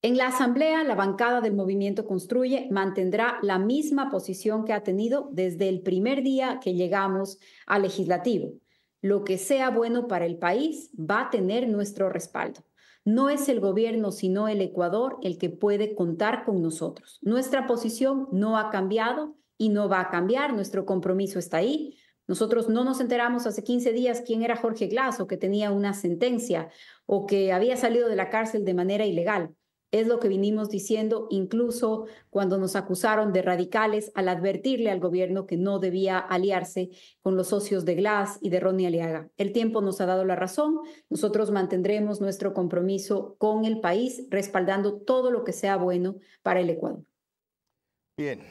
En la Asamblea, la bancada del Movimiento Construye mantendrá la misma posición que ha tenido desde el primer día que llegamos al Legislativo. Lo que sea bueno para el país va a tener nuestro respaldo. No es el gobierno, sino el Ecuador el que puede contar con nosotros. Nuestra posición no ha cambiado y no va a cambiar. Nuestro compromiso está ahí. Nosotros no nos enteramos hace 15 días quién era Jorge Glass o que tenía una sentencia o que había salido de la cárcel de manera ilegal. Es lo que vinimos diciendo incluso cuando nos acusaron de radicales al advertirle al gobierno que no debía aliarse con los socios de Glass y de Ronnie Aliaga. El tiempo nos ha dado la razón. Nosotros mantendremos nuestro compromiso con el país, respaldando todo lo que sea bueno para el Ecuador. Bien,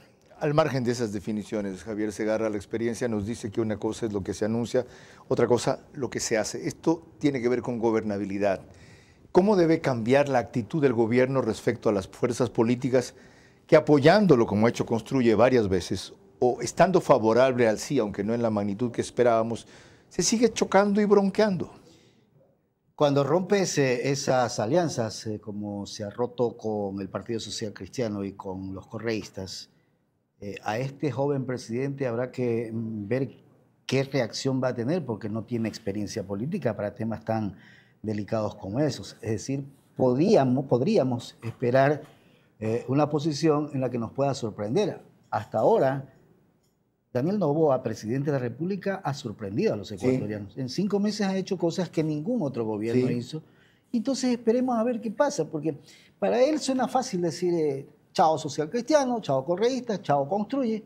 al margen de esas definiciones, Javier Segarra, la experiencia nos dice que una cosa es lo que se anuncia, otra cosa lo que se hace. Esto tiene que ver con gobernabilidad. ¿Cómo debe cambiar la actitud del gobierno respecto a las fuerzas políticas que apoyándolo, como ha hecho Construye varias veces, o estando favorable al sí, aunque no en la magnitud que esperábamos, se sigue chocando y bronqueando? Cuando rompes esas alianzas, como se ha roto con el Partido Social Cristiano y con los correístas, a este joven presidente habrá que ver qué reacción va a tener, porque no tiene experiencia política para temas tan delicados como esos. Es decir, podríamos esperar una posición en la que nos pueda sorprender. Hasta ahora, Daniel Noboa, presidente de la República, ha sorprendido a los ecuatorianos. Sí. En 5 meses ha hecho cosas que ningún otro gobierno hizo. Entonces esperemos a ver qué pasa, porque para él suena fácil decir chao social cristiano, chao correísta, chao Construye,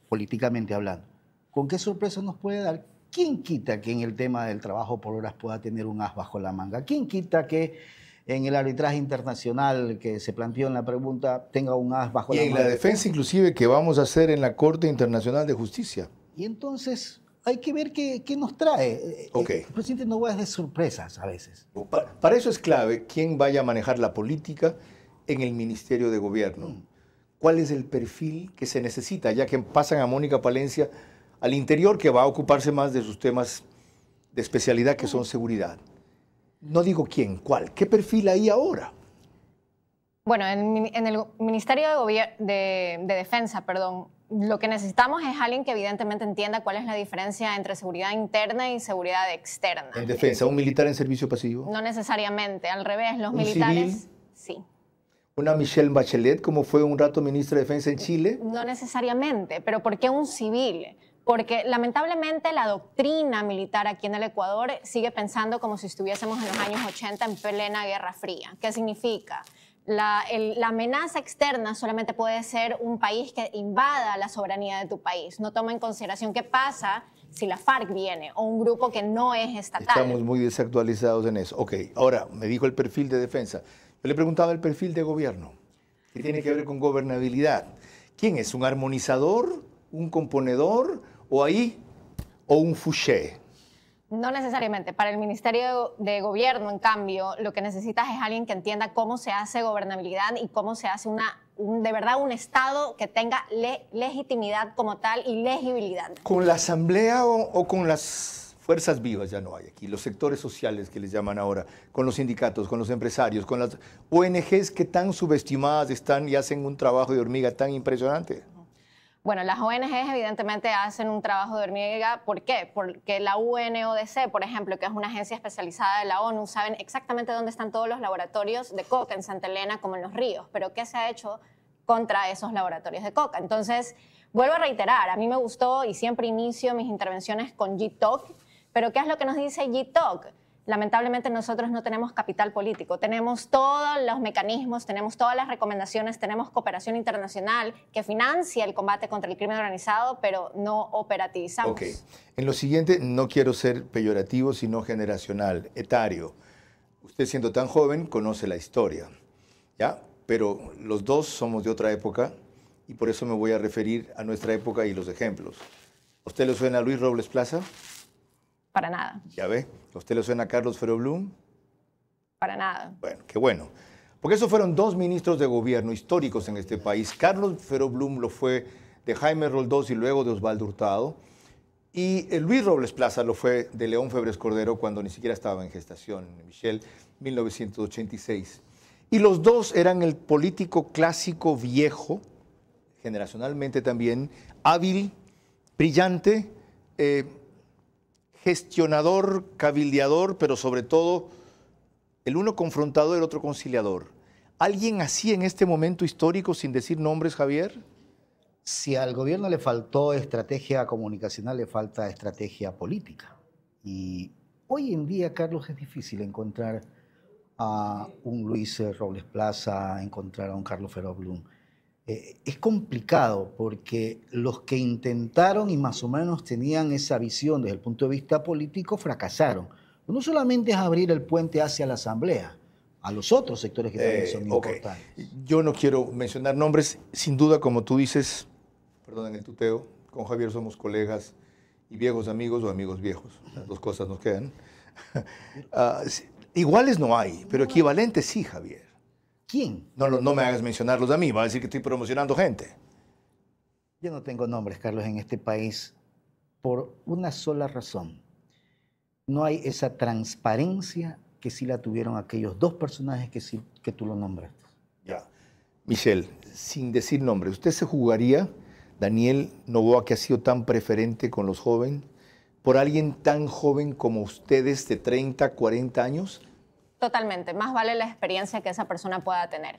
políticamente hablando. ¿Con qué sorpresa nos puede dar? ¿Quién quita que en el tema del trabajo por horas pueda tener un as bajo la manga? ¿Quién quita que en el arbitraje internacional que se planteó en la pregunta tenga un as bajo la manga? Y en la defensa inclusive que vamos a hacer en la Corte Internacional de Justicia. Y entonces hay que ver qué nos trae. Okay. El presidente no va a dar sorpresas a veces. Para eso es clave quién vaya a manejar la política en el Ministerio de Gobierno. ¿Cuál es el perfil que se necesita? Ya que pasan a Mónica Palencia al interior, que va a ocuparse más de sus temas de especialidad, que son seguridad. No digo quién, cuál. ¿Qué perfil hay ahora? Bueno, en el Ministerio de Defensa, lo que necesitamos es alguien que evidentemente entienda cuál es la diferencia entre seguridad interna y seguridad externa. En defensa, ¿un militar en servicio pasivo? No necesariamente, al revés, los militares, civil? Sí. ¿Una Michelle Bachelet, como fue un rato ministra de Defensa en Chile? No necesariamente, pero ¿por qué un civil? Porque lamentablemente la doctrina militar aquí en el Ecuador sigue pensando como si estuviésemos en los años 80 en plena Guerra Fría. ¿Qué significa? La amenaza externa solamente puede ser un país que invada la soberanía de tu país. No toma en consideración qué pasa si la FARC viene o un grupo que no es estatal. Estamos muy desactualizados en eso. Ok, ahora me dijo el perfil de defensa. Yo le preguntaba el perfil de gobierno, que tiene que ver con gobernabilidad. ¿Quién es? ¿Un armonizador un componedor o un fouché? No necesariamente. Para el Ministerio de Gobierno, en cambio, lo que necesitas es alguien que entienda cómo se hace gobernabilidad y cómo se hace de verdad un Estado que tenga legitimidad como tal y legibilidad. ¿Con la Asamblea o con las fuerzas vivas? Ya no hay aquí. Los sectores sociales que les llaman ahora, con los sindicatos, con los empresarios, con las ONGs que tan subestimadas están y hacen un trabajo de hormiga tan impresionante. Bueno, las ONGs evidentemente hacen un trabajo de hormiga. ¿Por qué? Porque la UNODC, por ejemplo, que es una agencia especializada de la ONU, saben exactamente dónde están todos los laboratorios de coca en Santa Elena como en Los Ríos. Pero ¿qué se ha hecho contra esos laboratorios de coca? Entonces, vuelvo a reiterar, a mí me gustó y siempre inicio mis intervenciones con G-Talk, pero ¿qué es lo que nos dice G-Talk? Lamentablemente nosotros no tenemos capital político, tenemos todos los mecanismos, tenemos todas las recomendaciones, tenemos cooperación internacional que financia el combate contra el crimen organizado, pero no operativizamos. Ok, en lo siguiente no quiero ser peyorativo, sino generacional, etario. Usted siendo tan joven conoce la historia, ¿ya? Pero los dos somos de otra época y por eso me voy a referir a nuestra época y los ejemplos. ¿A usted le suena a Luis Robles Plaza? Para nada. ¿Ya ve? ¿A usted le suena a Carlos Fero Blum? Para nada. Bueno, qué bueno. Porque esos fueron dos ministros de gobierno históricos en este país. Carlos Fero Blum lo fue de Jaime Roldós y luego de Osvaldo Hurtado. Y Luis Robles Plaza lo fue de León Febres Cordero cuando ni siquiera estaba en gestación, Michelle, 1986. Y los dos eran el político clásico viejo, generacionalmente también, hábil, brillante, gestionador, cabildeador, pero sobre todo el uno confrontador, el otro conciliador. ¿Alguien así en este momento histórico, sin decir nombres, Javier? Si al gobierno le faltó estrategia comunicacional, le falta estrategia política. Y hoy en día, Carlos, es difícil encontrar a un Luis Robles Plaza, encontrar a un Carlos Fero Blum. Es complicado porque los que intentaron y más o menos tenían esa visión desde el punto de vista político fracasaron. No solamente es abrir el puente hacia la Asamblea, a los otros sectores que también son importantes. Yo no quiero mencionar nombres, sin duda, como tú dices, perdonen el tuteo, con Javier somos colegas y viejos amigos o amigos viejos, las dos cosas nos quedan. Iguales no hay, pero equivalentes sí, Javier. ¿Quién? No me hagas mencionarlos a mí, va a decir que estoy promocionando gente. Yo no tengo nombres, Carlos, en este país por una sola razón. No hay esa transparencia que sí la tuvieron aquellos dos personajes que tú lo nombraste. Ya. Michelle, sin decir nombres, ¿usted se jugaría, Daniel Noboa, que ha sido tan preferente con los jóvenes, por alguien tan joven como ustedes de 30, 40 años? Totalmente, más vale la experiencia que esa persona pueda tener.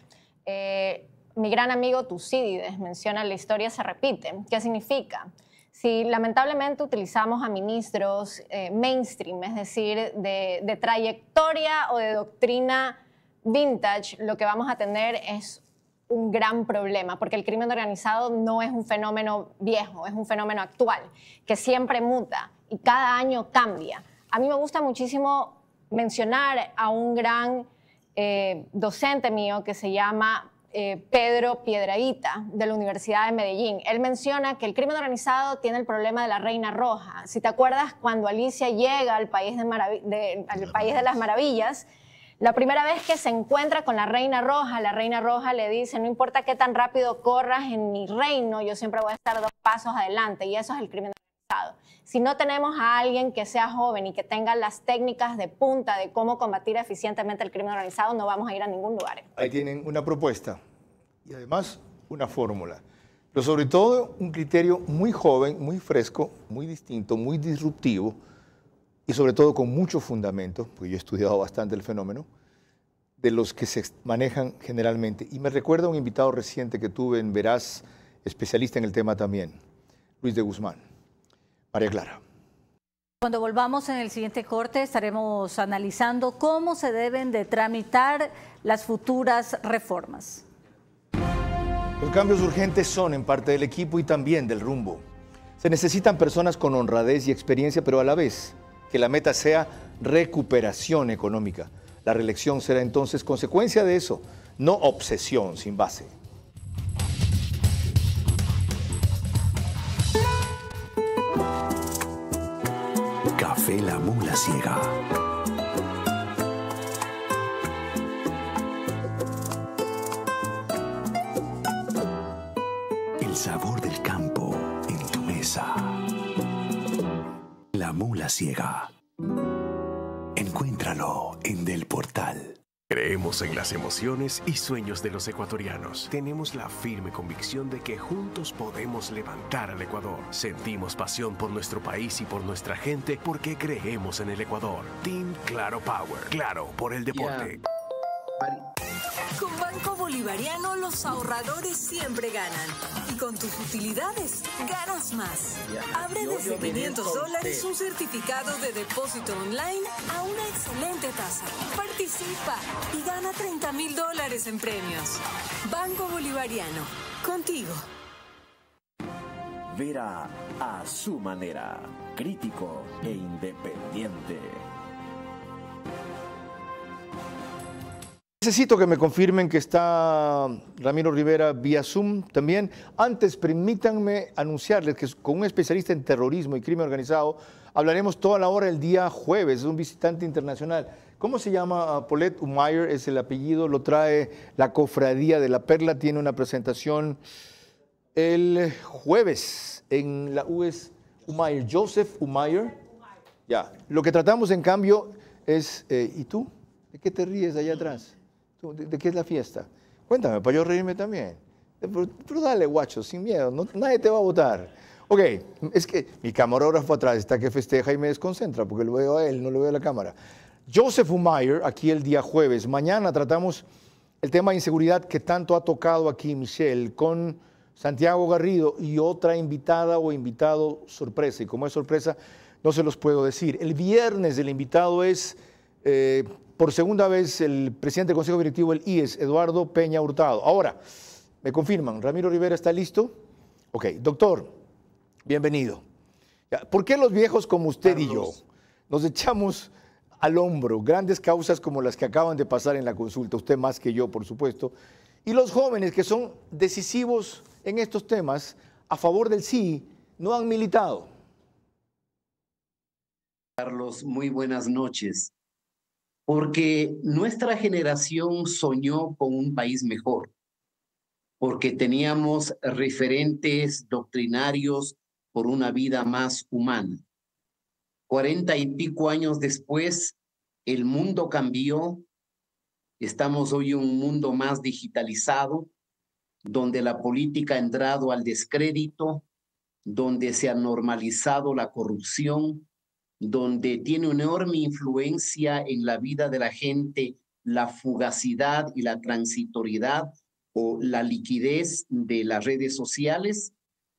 Mi gran amigo Tucídides menciona la historia se repite. ¿Qué significa? Si lamentablemente utilizamos a ministros mainstream, es decir, de trayectoria o de doctrina vintage, lo que vamos a tener es un gran problema, porque el crimen organizado no es un fenómeno viejo, es un fenómeno actual, que siempre muta y cada año cambia. A mí me gusta muchísimo mencionar a un gran docente mío que se llama Pedro Piedrahita, de la Universidad de Medellín. Él menciona que el crimen organizado tiene el problema de la Reina Roja. Si te acuerdas, cuando Alicia llega al país de las maravillas, la primera vez que se encuentra con la Reina Roja le dice, no importa qué tan rápido corras en mi reino, yo siempre voy a estar 2 pasos adelante, y eso es el crimen organizado. Si no tenemos a alguien que sea joven y que tenga las técnicas de punta de cómo combatir eficientemente el crimen organizado, no vamos a ir a ningún lugar. Ahí tienen una propuesta y además una fórmula, pero sobre todo un criterio muy joven, muy fresco, muy distinto, muy disruptivo y sobre todo con mucho fundamento, porque yo he estudiado bastante el fenómeno, de los que se manejan generalmente. Y me recuerda a un invitado reciente que tuve en Veraz, especialista en el tema también, Luis de Guzmán. María Clara. Cuando volvamos en el siguiente corte estaremos analizando cómo se deben de tramitar las futuras reformas. Los cambios urgentes son en parte del equipo y también del rumbo. Se necesitan personas con honradez y experiencia, pero a la vez que la meta sea recuperación económica. La reelección será entonces consecuencia de eso, no obsesión sin base. Café La Mula Ciega. El sabor del campo en tu mesa. La Mula Ciega. Encuéntralo en Del Portal. Creemos en las emociones y sueños de los ecuatorianos. Tenemos la firme convicción de que juntos podemos levantar al Ecuador. Sentimos pasión por nuestro país y por nuestra gente porque creemos en el Ecuador. Team Claro Power. Claro por el deporte. Con Banco Bolivariano los ahorradores siempre ganan. Y con tus utilidades ganas más. Abre desde $500 un certificado de depósito online a una excelente tasa. Participa y gana $30.000 en premios. Banco Bolivariano, contigo. Vera a su manera. Crítico e independiente. Necesito que me confirmen que está Ramiro Rivera vía Zoom también. Antes, permítanme anunciarles que con un especialista en terrorismo y crimen organizado hablaremos toda la hora el día jueves. Es un visitante internacional. ¿Cómo se llama? Paulette Umayer es el apellido. Lo trae la Cofradía de la Perla. Tiene una presentación el jueves en la US Umayer. Joseph Umayer. Ya. Lo que tratamos, en cambio, es... ¿y tú? ¿De qué te ríes allá atrás? ¿De qué es la fiesta? Cuéntame, para yo reírme también. Pero dale, guacho, sin miedo, nadie te va a votar. Ok, es que mi camarógrafo atrás está que festeja y me desconcentra porque lo veo a él, no lo veo a la cámara. Joseph Umayer, aquí el día jueves. Mañana tratamos el tema de inseguridad que tanto ha tocado aquí Michelle, con Santiago Garrido y otra invitada o invitado sorpresa. Y como es sorpresa, no se los puedo decir. El viernes el invitado es... por segunda vez el presidente del Consejo Directivo del IES, Eduardo Peña Hurtado. Ahora, me confirman, ¿Ramiro Rivera está listo? Ok, doctor, bienvenido. ¿Por qué los viejos como usted y yo nos echamos al hombro grandes causas como las que acaban de pasar en la consulta, usted más que yo, por supuesto, y los jóvenes que son decisivos en estos temas a favor del sí, no han militado? Carlos, muy buenas noches. Porque nuestra generación soñó con un país mejor, porque teníamos referentes doctrinarios por una vida más humana. 40 y pico años después, el mundo cambió. Estamos hoy en un mundo más digitalizado, donde la política ha entrado al descrédito, donde se ha normalizado la corrupción, donde tiene una enorme influencia en la vida de la gente la fugacidad y la transitoriedad o la liquidez de las redes sociales,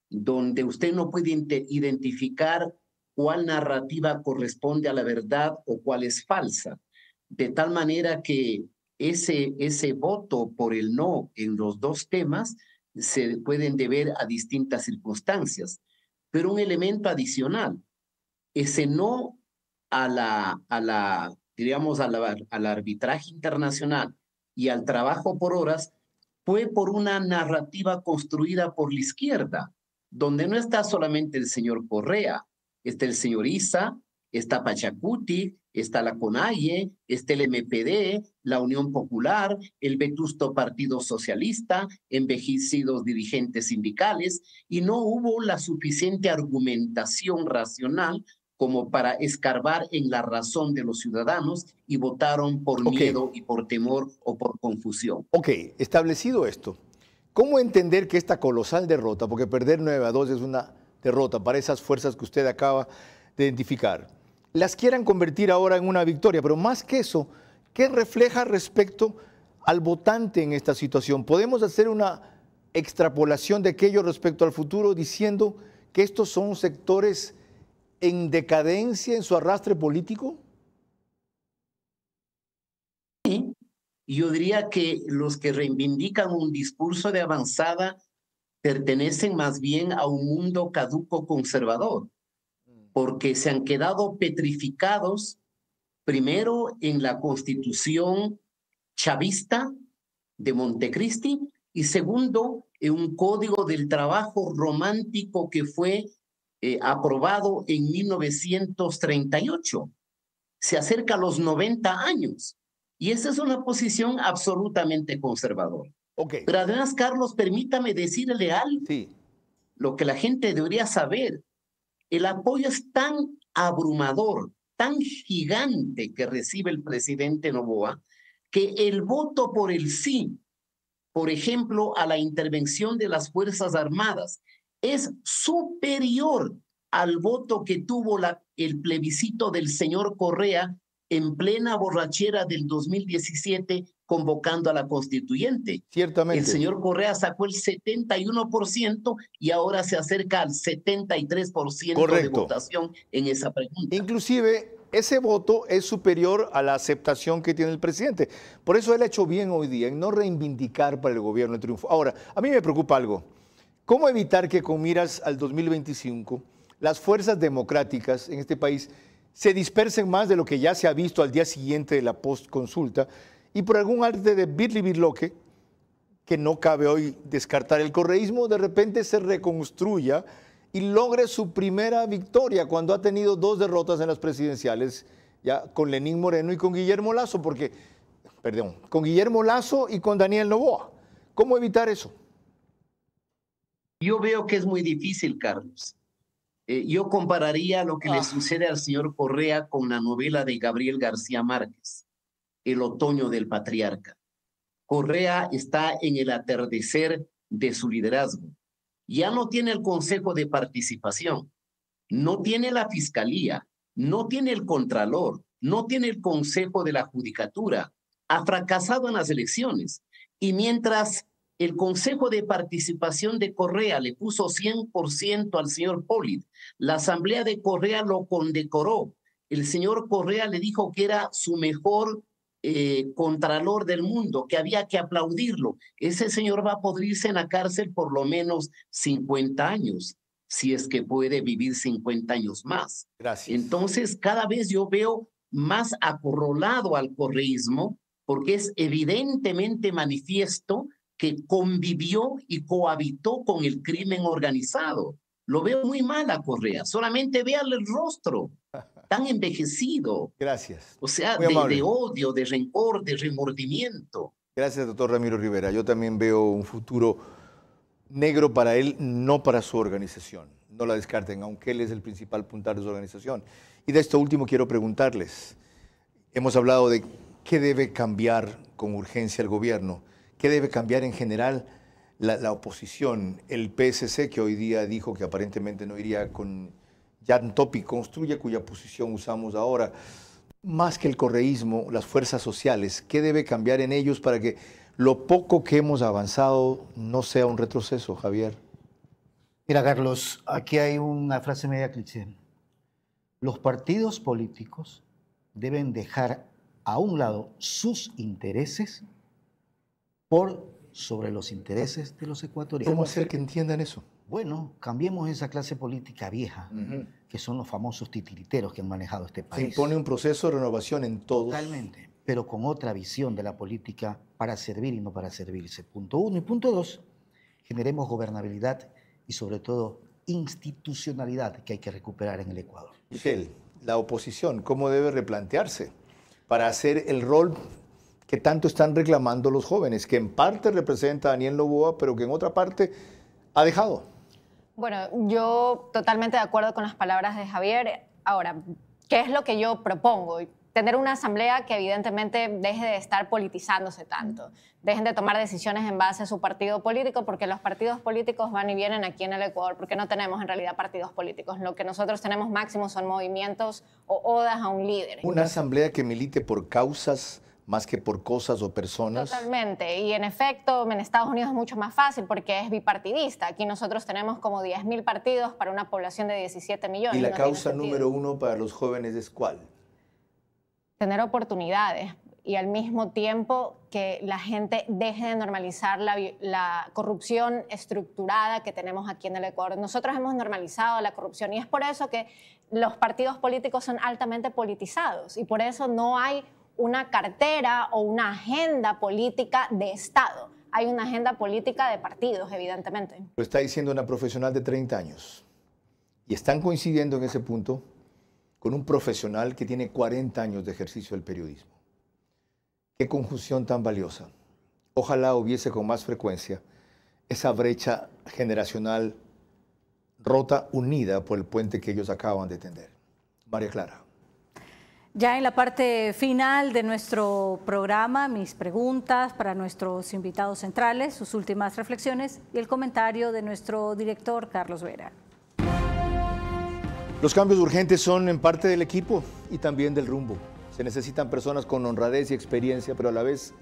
donde usted no puede identificar cuál narrativa corresponde a la verdad o cuál es falsa, de tal manera que ese voto por el no en los dos temas se pueden deber a distintas circunstancias. Pero un elemento adicional, ese no al arbitraje internacional y al trabajo por horas fue por una narrativa construida por la izquierda, donde no está solamente el señor Correa, está el señor Issa, está Pachacuti, está la CONAIE, está el MPD, la Unión Popular, el vetusto Partido Socialista, envejecidos dirigentes sindicales, y no hubo la suficiente argumentación racional como para escarbar en la razón de los ciudadanos y votaron por miedo y por temor o por confusión. Ok, establecido esto, ¿cómo entender que esta colosal derrota, porque perder 9-2 es una derrota para esas fuerzas que usted acaba de identificar, las quieran convertir ahora en una victoria? Pero más que eso, ¿qué refleja respecto al votante en esta situación? ¿Podemos hacer una extrapolación de aquello respecto al futuro diciendo que estos son sectores en decadencia en su arrastre político? Sí, yo diría que los que reivindican un discurso de avanzada pertenecen más bien a un mundo caduco conservador, porque se han quedado petrificados primero en la Constitución chavista de Montecristi y segundo en un código del trabajo romántico que fue aprobado en 1938. Se acerca a los 90 años. Y esa es una posición absolutamente conservadora. Pero además, Carlos, permítame decirle algo. Lo que la gente debería saber. El apoyo es tan abrumador, tan gigante que recibe el presidente Noboa, que el voto por el sí, por ejemplo, a la intervención de las Fuerzas Armadas, es superior al voto que tuvo el plebiscito del señor Correa en plena borrachera del 2017, convocando a la constituyente. Ciertamente. El señor Correa sacó el 71% y ahora se acerca al 73% de votación en esa pregunta. Inclusive, ese voto es superior a la aceptación que tiene el presidente. Por eso él ha hecho bien hoy día en no reivindicar para el gobierno el triunfo. Ahora, a mí me preocupa algo. ¿Cómo evitar que con miras al 2025 las fuerzas democráticas en este país se dispersen más de lo que ya se ha visto al día siguiente de la postconsulta y por algún arte de birli-birloque, que no cabe hoy descartar el correísmo, de repente se reconstruya y logre su primera victoria cuando ha tenido 2 derrotas en las presidenciales, ya con Lenín Moreno y con Guillermo Lasso, con Guillermo Lasso y con Daniel Noboa? ¿Cómo evitar eso? Yo veo que es muy difícil, Carlos. Yo compararía lo que le sucede al señor Correa con la novela de Gabriel García Márquez, El otoño del patriarca. Correa está en el atardecer de su liderazgo. Ya no tiene el Consejo de Participación, no tiene la Fiscalía, no tiene el Contralor, no tiene el Consejo de la Judicatura. Ha fracasado en las elecciones. Y mientras el Consejo de Participación de Correa le puso 100% al señor Pollitt, la Asamblea de Correa lo condecoró. El señor Correa le dijo que era su mejor contralor del mundo, que había que aplaudirlo. Ese señor va a podrirse en la cárcel por lo menos 50 años, si es que puede vivir 50 años más. Gracias. Entonces, cada vez yo veo más acorralado al correísmo, porque es evidentemente manifiesto que convivió y cohabitó con el crimen organizado. Lo veo muy mal a Correa. Solamente véale el rostro, tan envejecido. Gracias. O sea, de odio, de rencor, de remordimiento. Gracias, doctor Ramiro Rivera. Yo también veo un futuro negro para él, no para su organización. No la descarten, aunque él es el principal puntal de su organización. Y de esto último quiero preguntarles. Hemos hablado de qué debe cambiar con urgencia el gobierno, qué debe cambiar en general la oposición. El PSC, que hoy día dijo que aparentemente no iría con Jan Topi, construye, cuya posición usamos ahora. Más que el correísmo, las fuerzas sociales, ¿qué debe cambiar en ellos para que lo poco que hemos avanzado no sea un retroceso, Javier? Mira, Carlos, aquí hay una frase media cliché. Los partidos políticos deben dejar a un lado sus intereses por sobre los intereses de los ecuatorianos. ¿Cómo hacer que entiendan eso? Bueno, cambiemos esa clase política vieja, que son los famosos titiriteros que han manejado este país. Se impone un proceso de renovación en todos. Totalmente, pero con otra visión de la política para servir y no para servirse. Punto 1. Y punto 2, generemos gobernabilidad y sobre todo institucionalidad que hay que recuperar en el Ecuador. Michelle, la oposición, ¿cómo debe replantearse para hacer el rol que tanto están reclamando los jóvenes, que en parte representa a Daniel Noboa, pero que en otra parte ha dejado? Bueno, yo totalmente de acuerdo con las palabras de Javier. Ahora, ¿qué es lo que yo propongo? Tener una asamblea que evidentemente deje de estar politizándose tanto, dejen de tomar decisiones en base a su partido político, porque los partidos políticos van y vienen aquí en el Ecuador, porque no tenemos en realidad partidos políticos. Lo que nosotros tenemos máximo son movimientos o odas a un líder. Una asamblea que milite por causas más que por cosas o personas. Totalmente. Y en efecto, en Estados Unidos es mucho más fácil porque es bipartidista. Aquí nosotros tenemos como 10.000 partidos para una población de 17 millones. ¿Y la causa número 1 para los jóvenes es cuál? Tener oportunidades y al mismo tiempo que la gente deje de normalizar la corrupción estructurada que tenemos aquí en el Ecuador. Nosotros hemos normalizado la corrupción y es por eso que los partidos políticos son altamente politizados y por eso no hay una cartera o una agenda política de Estado. Hay una agenda política de partidos, evidentemente. Lo está diciendo una profesional de 30 años. Y están coincidiendo en ese punto con un profesional que tiene 40 años de ejercicio del periodismo. Qué conjunción tan valiosa. Ojalá hubiese con más frecuencia esa brecha generacional rota, unida por el puente que ellos acaban de tender. María Clara. Ya en la parte final de nuestro programa, mis preguntas para nuestros invitados centrales, sus últimas reflexiones y el comentario de nuestro director Carlos Vera. Los cambios urgentes son en parte del equipo y también del rumbo. Se necesitan personas con honradez y experiencia, pero a la vez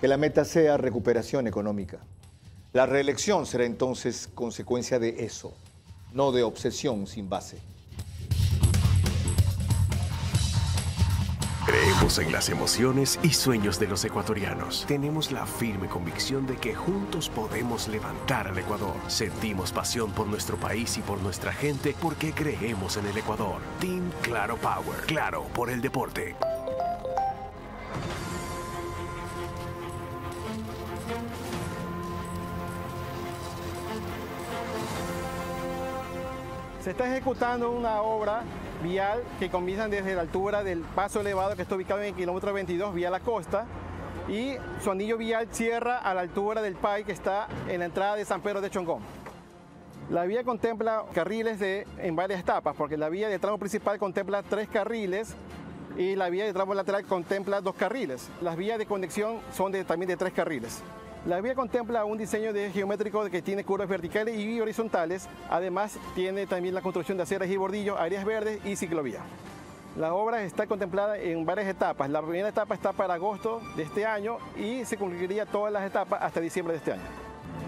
que la meta sea recuperación económica. La reelección será entonces consecuencia de eso, no de obsesión sin base. Creemos en las emociones y sueños de los ecuatorianos. Tenemos la firme convicción de que juntos podemos levantar al Ecuador. Sentimos pasión por nuestro país y por nuestra gente porque creemos en el Ecuador. Team Claro Power. Claro por el deporte. Se está ejecutando una obra vial que comienza desde la altura del paso elevado que está ubicado en el kilómetro 22 vía la costa y su anillo vial cierra a la altura del PAI que está en la entrada de San Pedro de Chongón. La vía contempla carriles en varias etapas, porque la vía de tramo principal contempla 3 carriles y la vía de tramo lateral contempla 2 carriles. Las vías de conexión son también de 3 carriles. La vía contempla un diseño geométrico que tiene curvas verticales y horizontales. Además, tiene también la construcción de aceras y bordillos, áreas verdes y ciclovía. La obra está contemplada en varias etapas. La primera etapa está para agosto de este año y se concluiría todas las etapas hasta diciembre de este año.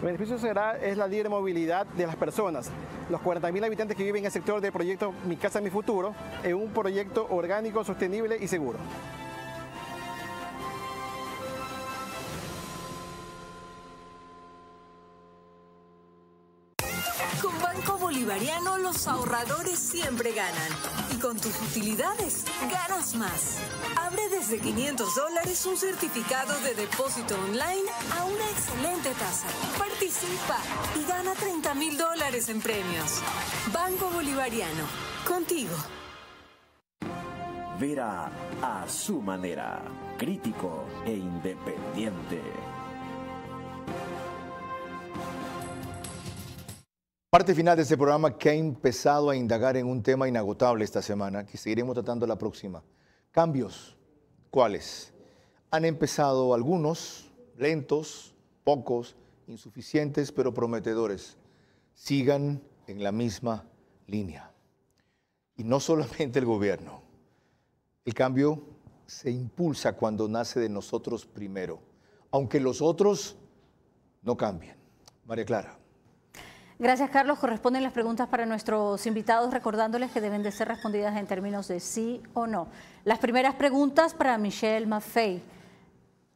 El beneficio es la libre movilidad de las personas. Los 40.000 habitantes que viven en el sector del proyecto Mi Casa, Mi Futuro, en un proyecto orgánico, sostenible y seguro. Con Banco Bolivariano los ahorradores siempre ganan. Y con tus utilidades, ganas más. Abre desde $500 un certificado de depósito online a una excelente tasa. Participa y gana $30.000 en premios. Banco Bolivariano, contigo. Vera a su manera, crítico e independiente. Parte final de este programa que ha empezado a indagar en un tema inagotable esta semana, que seguiremos tratando la próxima. Cambios. ¿Cuáles? Han empezado algunos, lentos, pocos, insuficientes, pero prometedores. Sigan en la misma línea. Y no solamente el gobierno. El cambio se impulsa cuando nace de nosotros primero, aunque los otros no cambien. María Clara. Gracias, Carlos. Corresponden las preguntas para nuestros invitados, recordándoles que deben de ser respondidas en términos de sí o no. Las primeras preguntas para Michelle Maffei.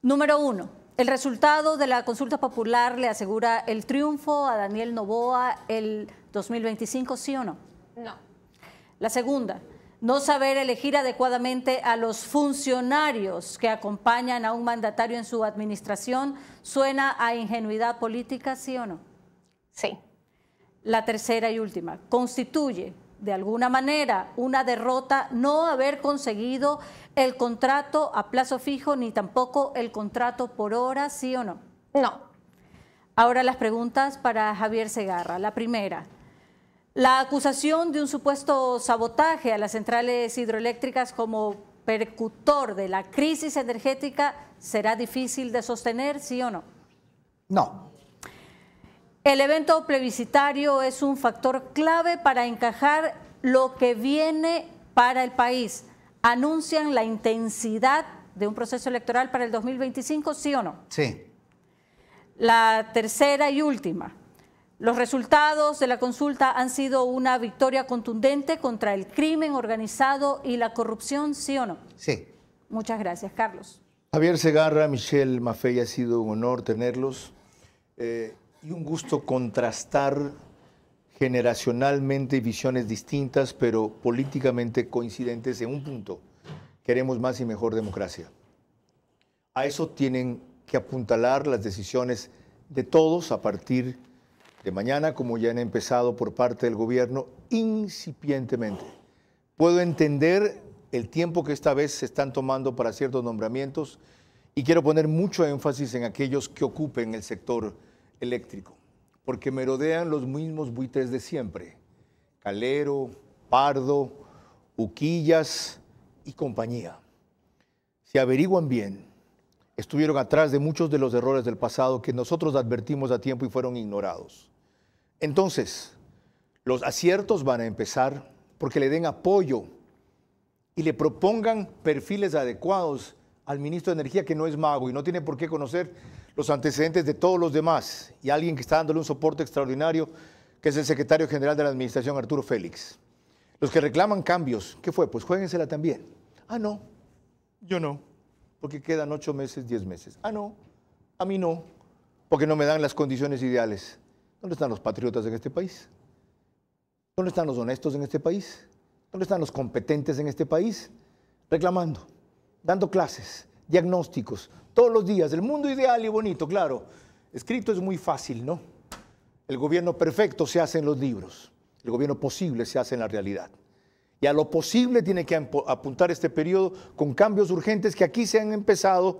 Número 1. ¿El resultado de la consulta popular le asegura el triunfo a Daniel Noboa el 2025, sí o no? No. La segunda. ¿No saber elegir adecuadamente a los funcionarios que acompañan a un mandatario en su administración suena a ingenuidad política, sí o no? Sí. La tercera y última, ¿constituye de alguna manera una derrota no haber conseguido el contrato a plazo fijo ni tampoco el contrato por hora, sí o no? No. Ahora las preguntas para Javier Segarra. La primera, la acusación de un supuesto sabotaje a las centrales hidroeléctricas como percutor de la crisis energética será difícil de sostener, sí o no? No. El evento plebiscitario es un factor clave para encajar lo que viene para el país. ¿Anuncian la intensidad de un proceso electoral para el 2025, sí o no? Sí. La tercera y última. Los resultados de la consulta han sido una victoria contundente contra el crimen organizado y la corrupción, ¿sí o no? Sí. Muchas gracias, Carlos. Javier Segarra, Michelle Maffei, ha sido un honor tenerlos. Y un gusto contrastar generacionalmente visiones distintas, pero políticamente coincidentes en un punto. Queremos más y mejor democracia. A eso tienen que apuntalar las decisiones de todos a partir de mañana, como ya han empezado por parte del gobierno, incipientemente. Puedo entender el tiempo que esta vez se están tomando para ciertos nombramientos y quiero poner mucho énfasis en aquellos que ocupen el sector eléctrico, porque merodean los mismos buitres de siempre: Calero, Pardo, Uquillas y compañía. Si averiguan bien, estuvieron atrás de muchos de los errores del pasado que nosotros advertimos a tiempo y fueron ignorados. Entonces, los aciertos van a empezar porque le den apoyo y le propongan perfiles adecuados al ministro de Energía, que no es mago y no tiene por qué conocer los antecedentes de todos los demás, y alguien que está dándole un soporte extraordinario, que es el secretario general de la Administración, Arturo Félix. Los que reclaman cambios, ¿qué fue? Pues juéguensela también. Ah, no, yo no, porque quedan 8 meses, 10 meses. Ah, no, a mí no, porque no me dan las condiciones ideales. ¿Dónde están los patriotas en este país? ¿Dónde están los honestos en este país? ¿Dónde están los competentes en este país? Reclamando, dando clases, diagnósticos, todos los días. El mundo ideal y bonito, claro. Escrito es muy fácil, ¿no? El gobierno perfecto se hace en los libros. El gobierno posible se hace en la realidad. Y a lo posible tiene que apuntar este periodo con cambios urgentes que aquí se han empezado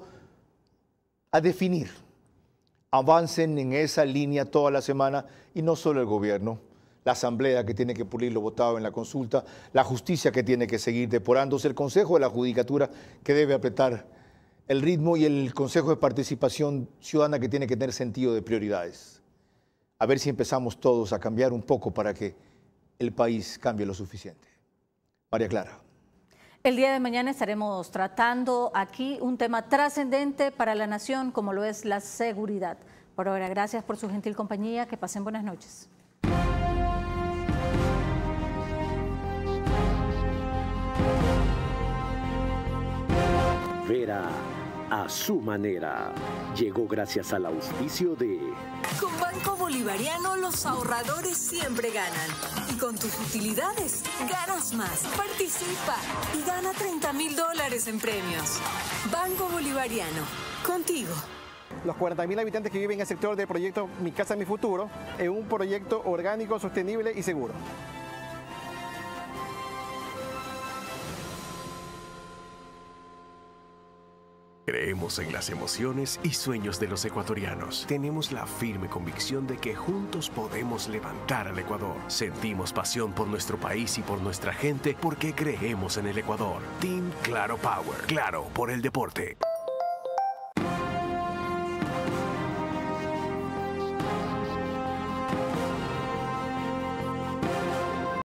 a definir. Avancen en esa línea toda la semana, y no solo el gobierno, la asamblea que tiene que pulir lo votado en la consulta, la justicia que tiene que seguir depurándose, el consejo de la judicatura que debe apretar el ritmo y el consejo de participación ciudadana que tiene que tener sentido de prioridades. A ver si empezamos todos a cambiar un poco para que el país cambie lo suficiente. María Clara. El día de mañana estaremos tratando aquí un tema trascendente para la nación, como lo es la seguridad. Por ahora, gracias por su gentil compañía. Que pasen buenas noches. Vera a su manera. Llegó gracias al auspicio de... Con Banco Bolivariano los ahorradores siempre ganan. Y con tus utilidades ganas más. Participa y gana $30.000 en premios. Banco Bolivariano, contigo. Los 40.000 habitantes que viven en el sector del proyecto Mi Casa, Mi Futuro, en un proyecto orgánico, sostenible y seguro. Creemos en las emociones y sueños de los ecuatorianos. Tenemos la firme convicción de que juntos podemos levantar al Ecuador. Sentimos pasión por nuestro país y por nuestra gente porque creemos en el Ecuador. Team Claro Power. Claro por el deporte.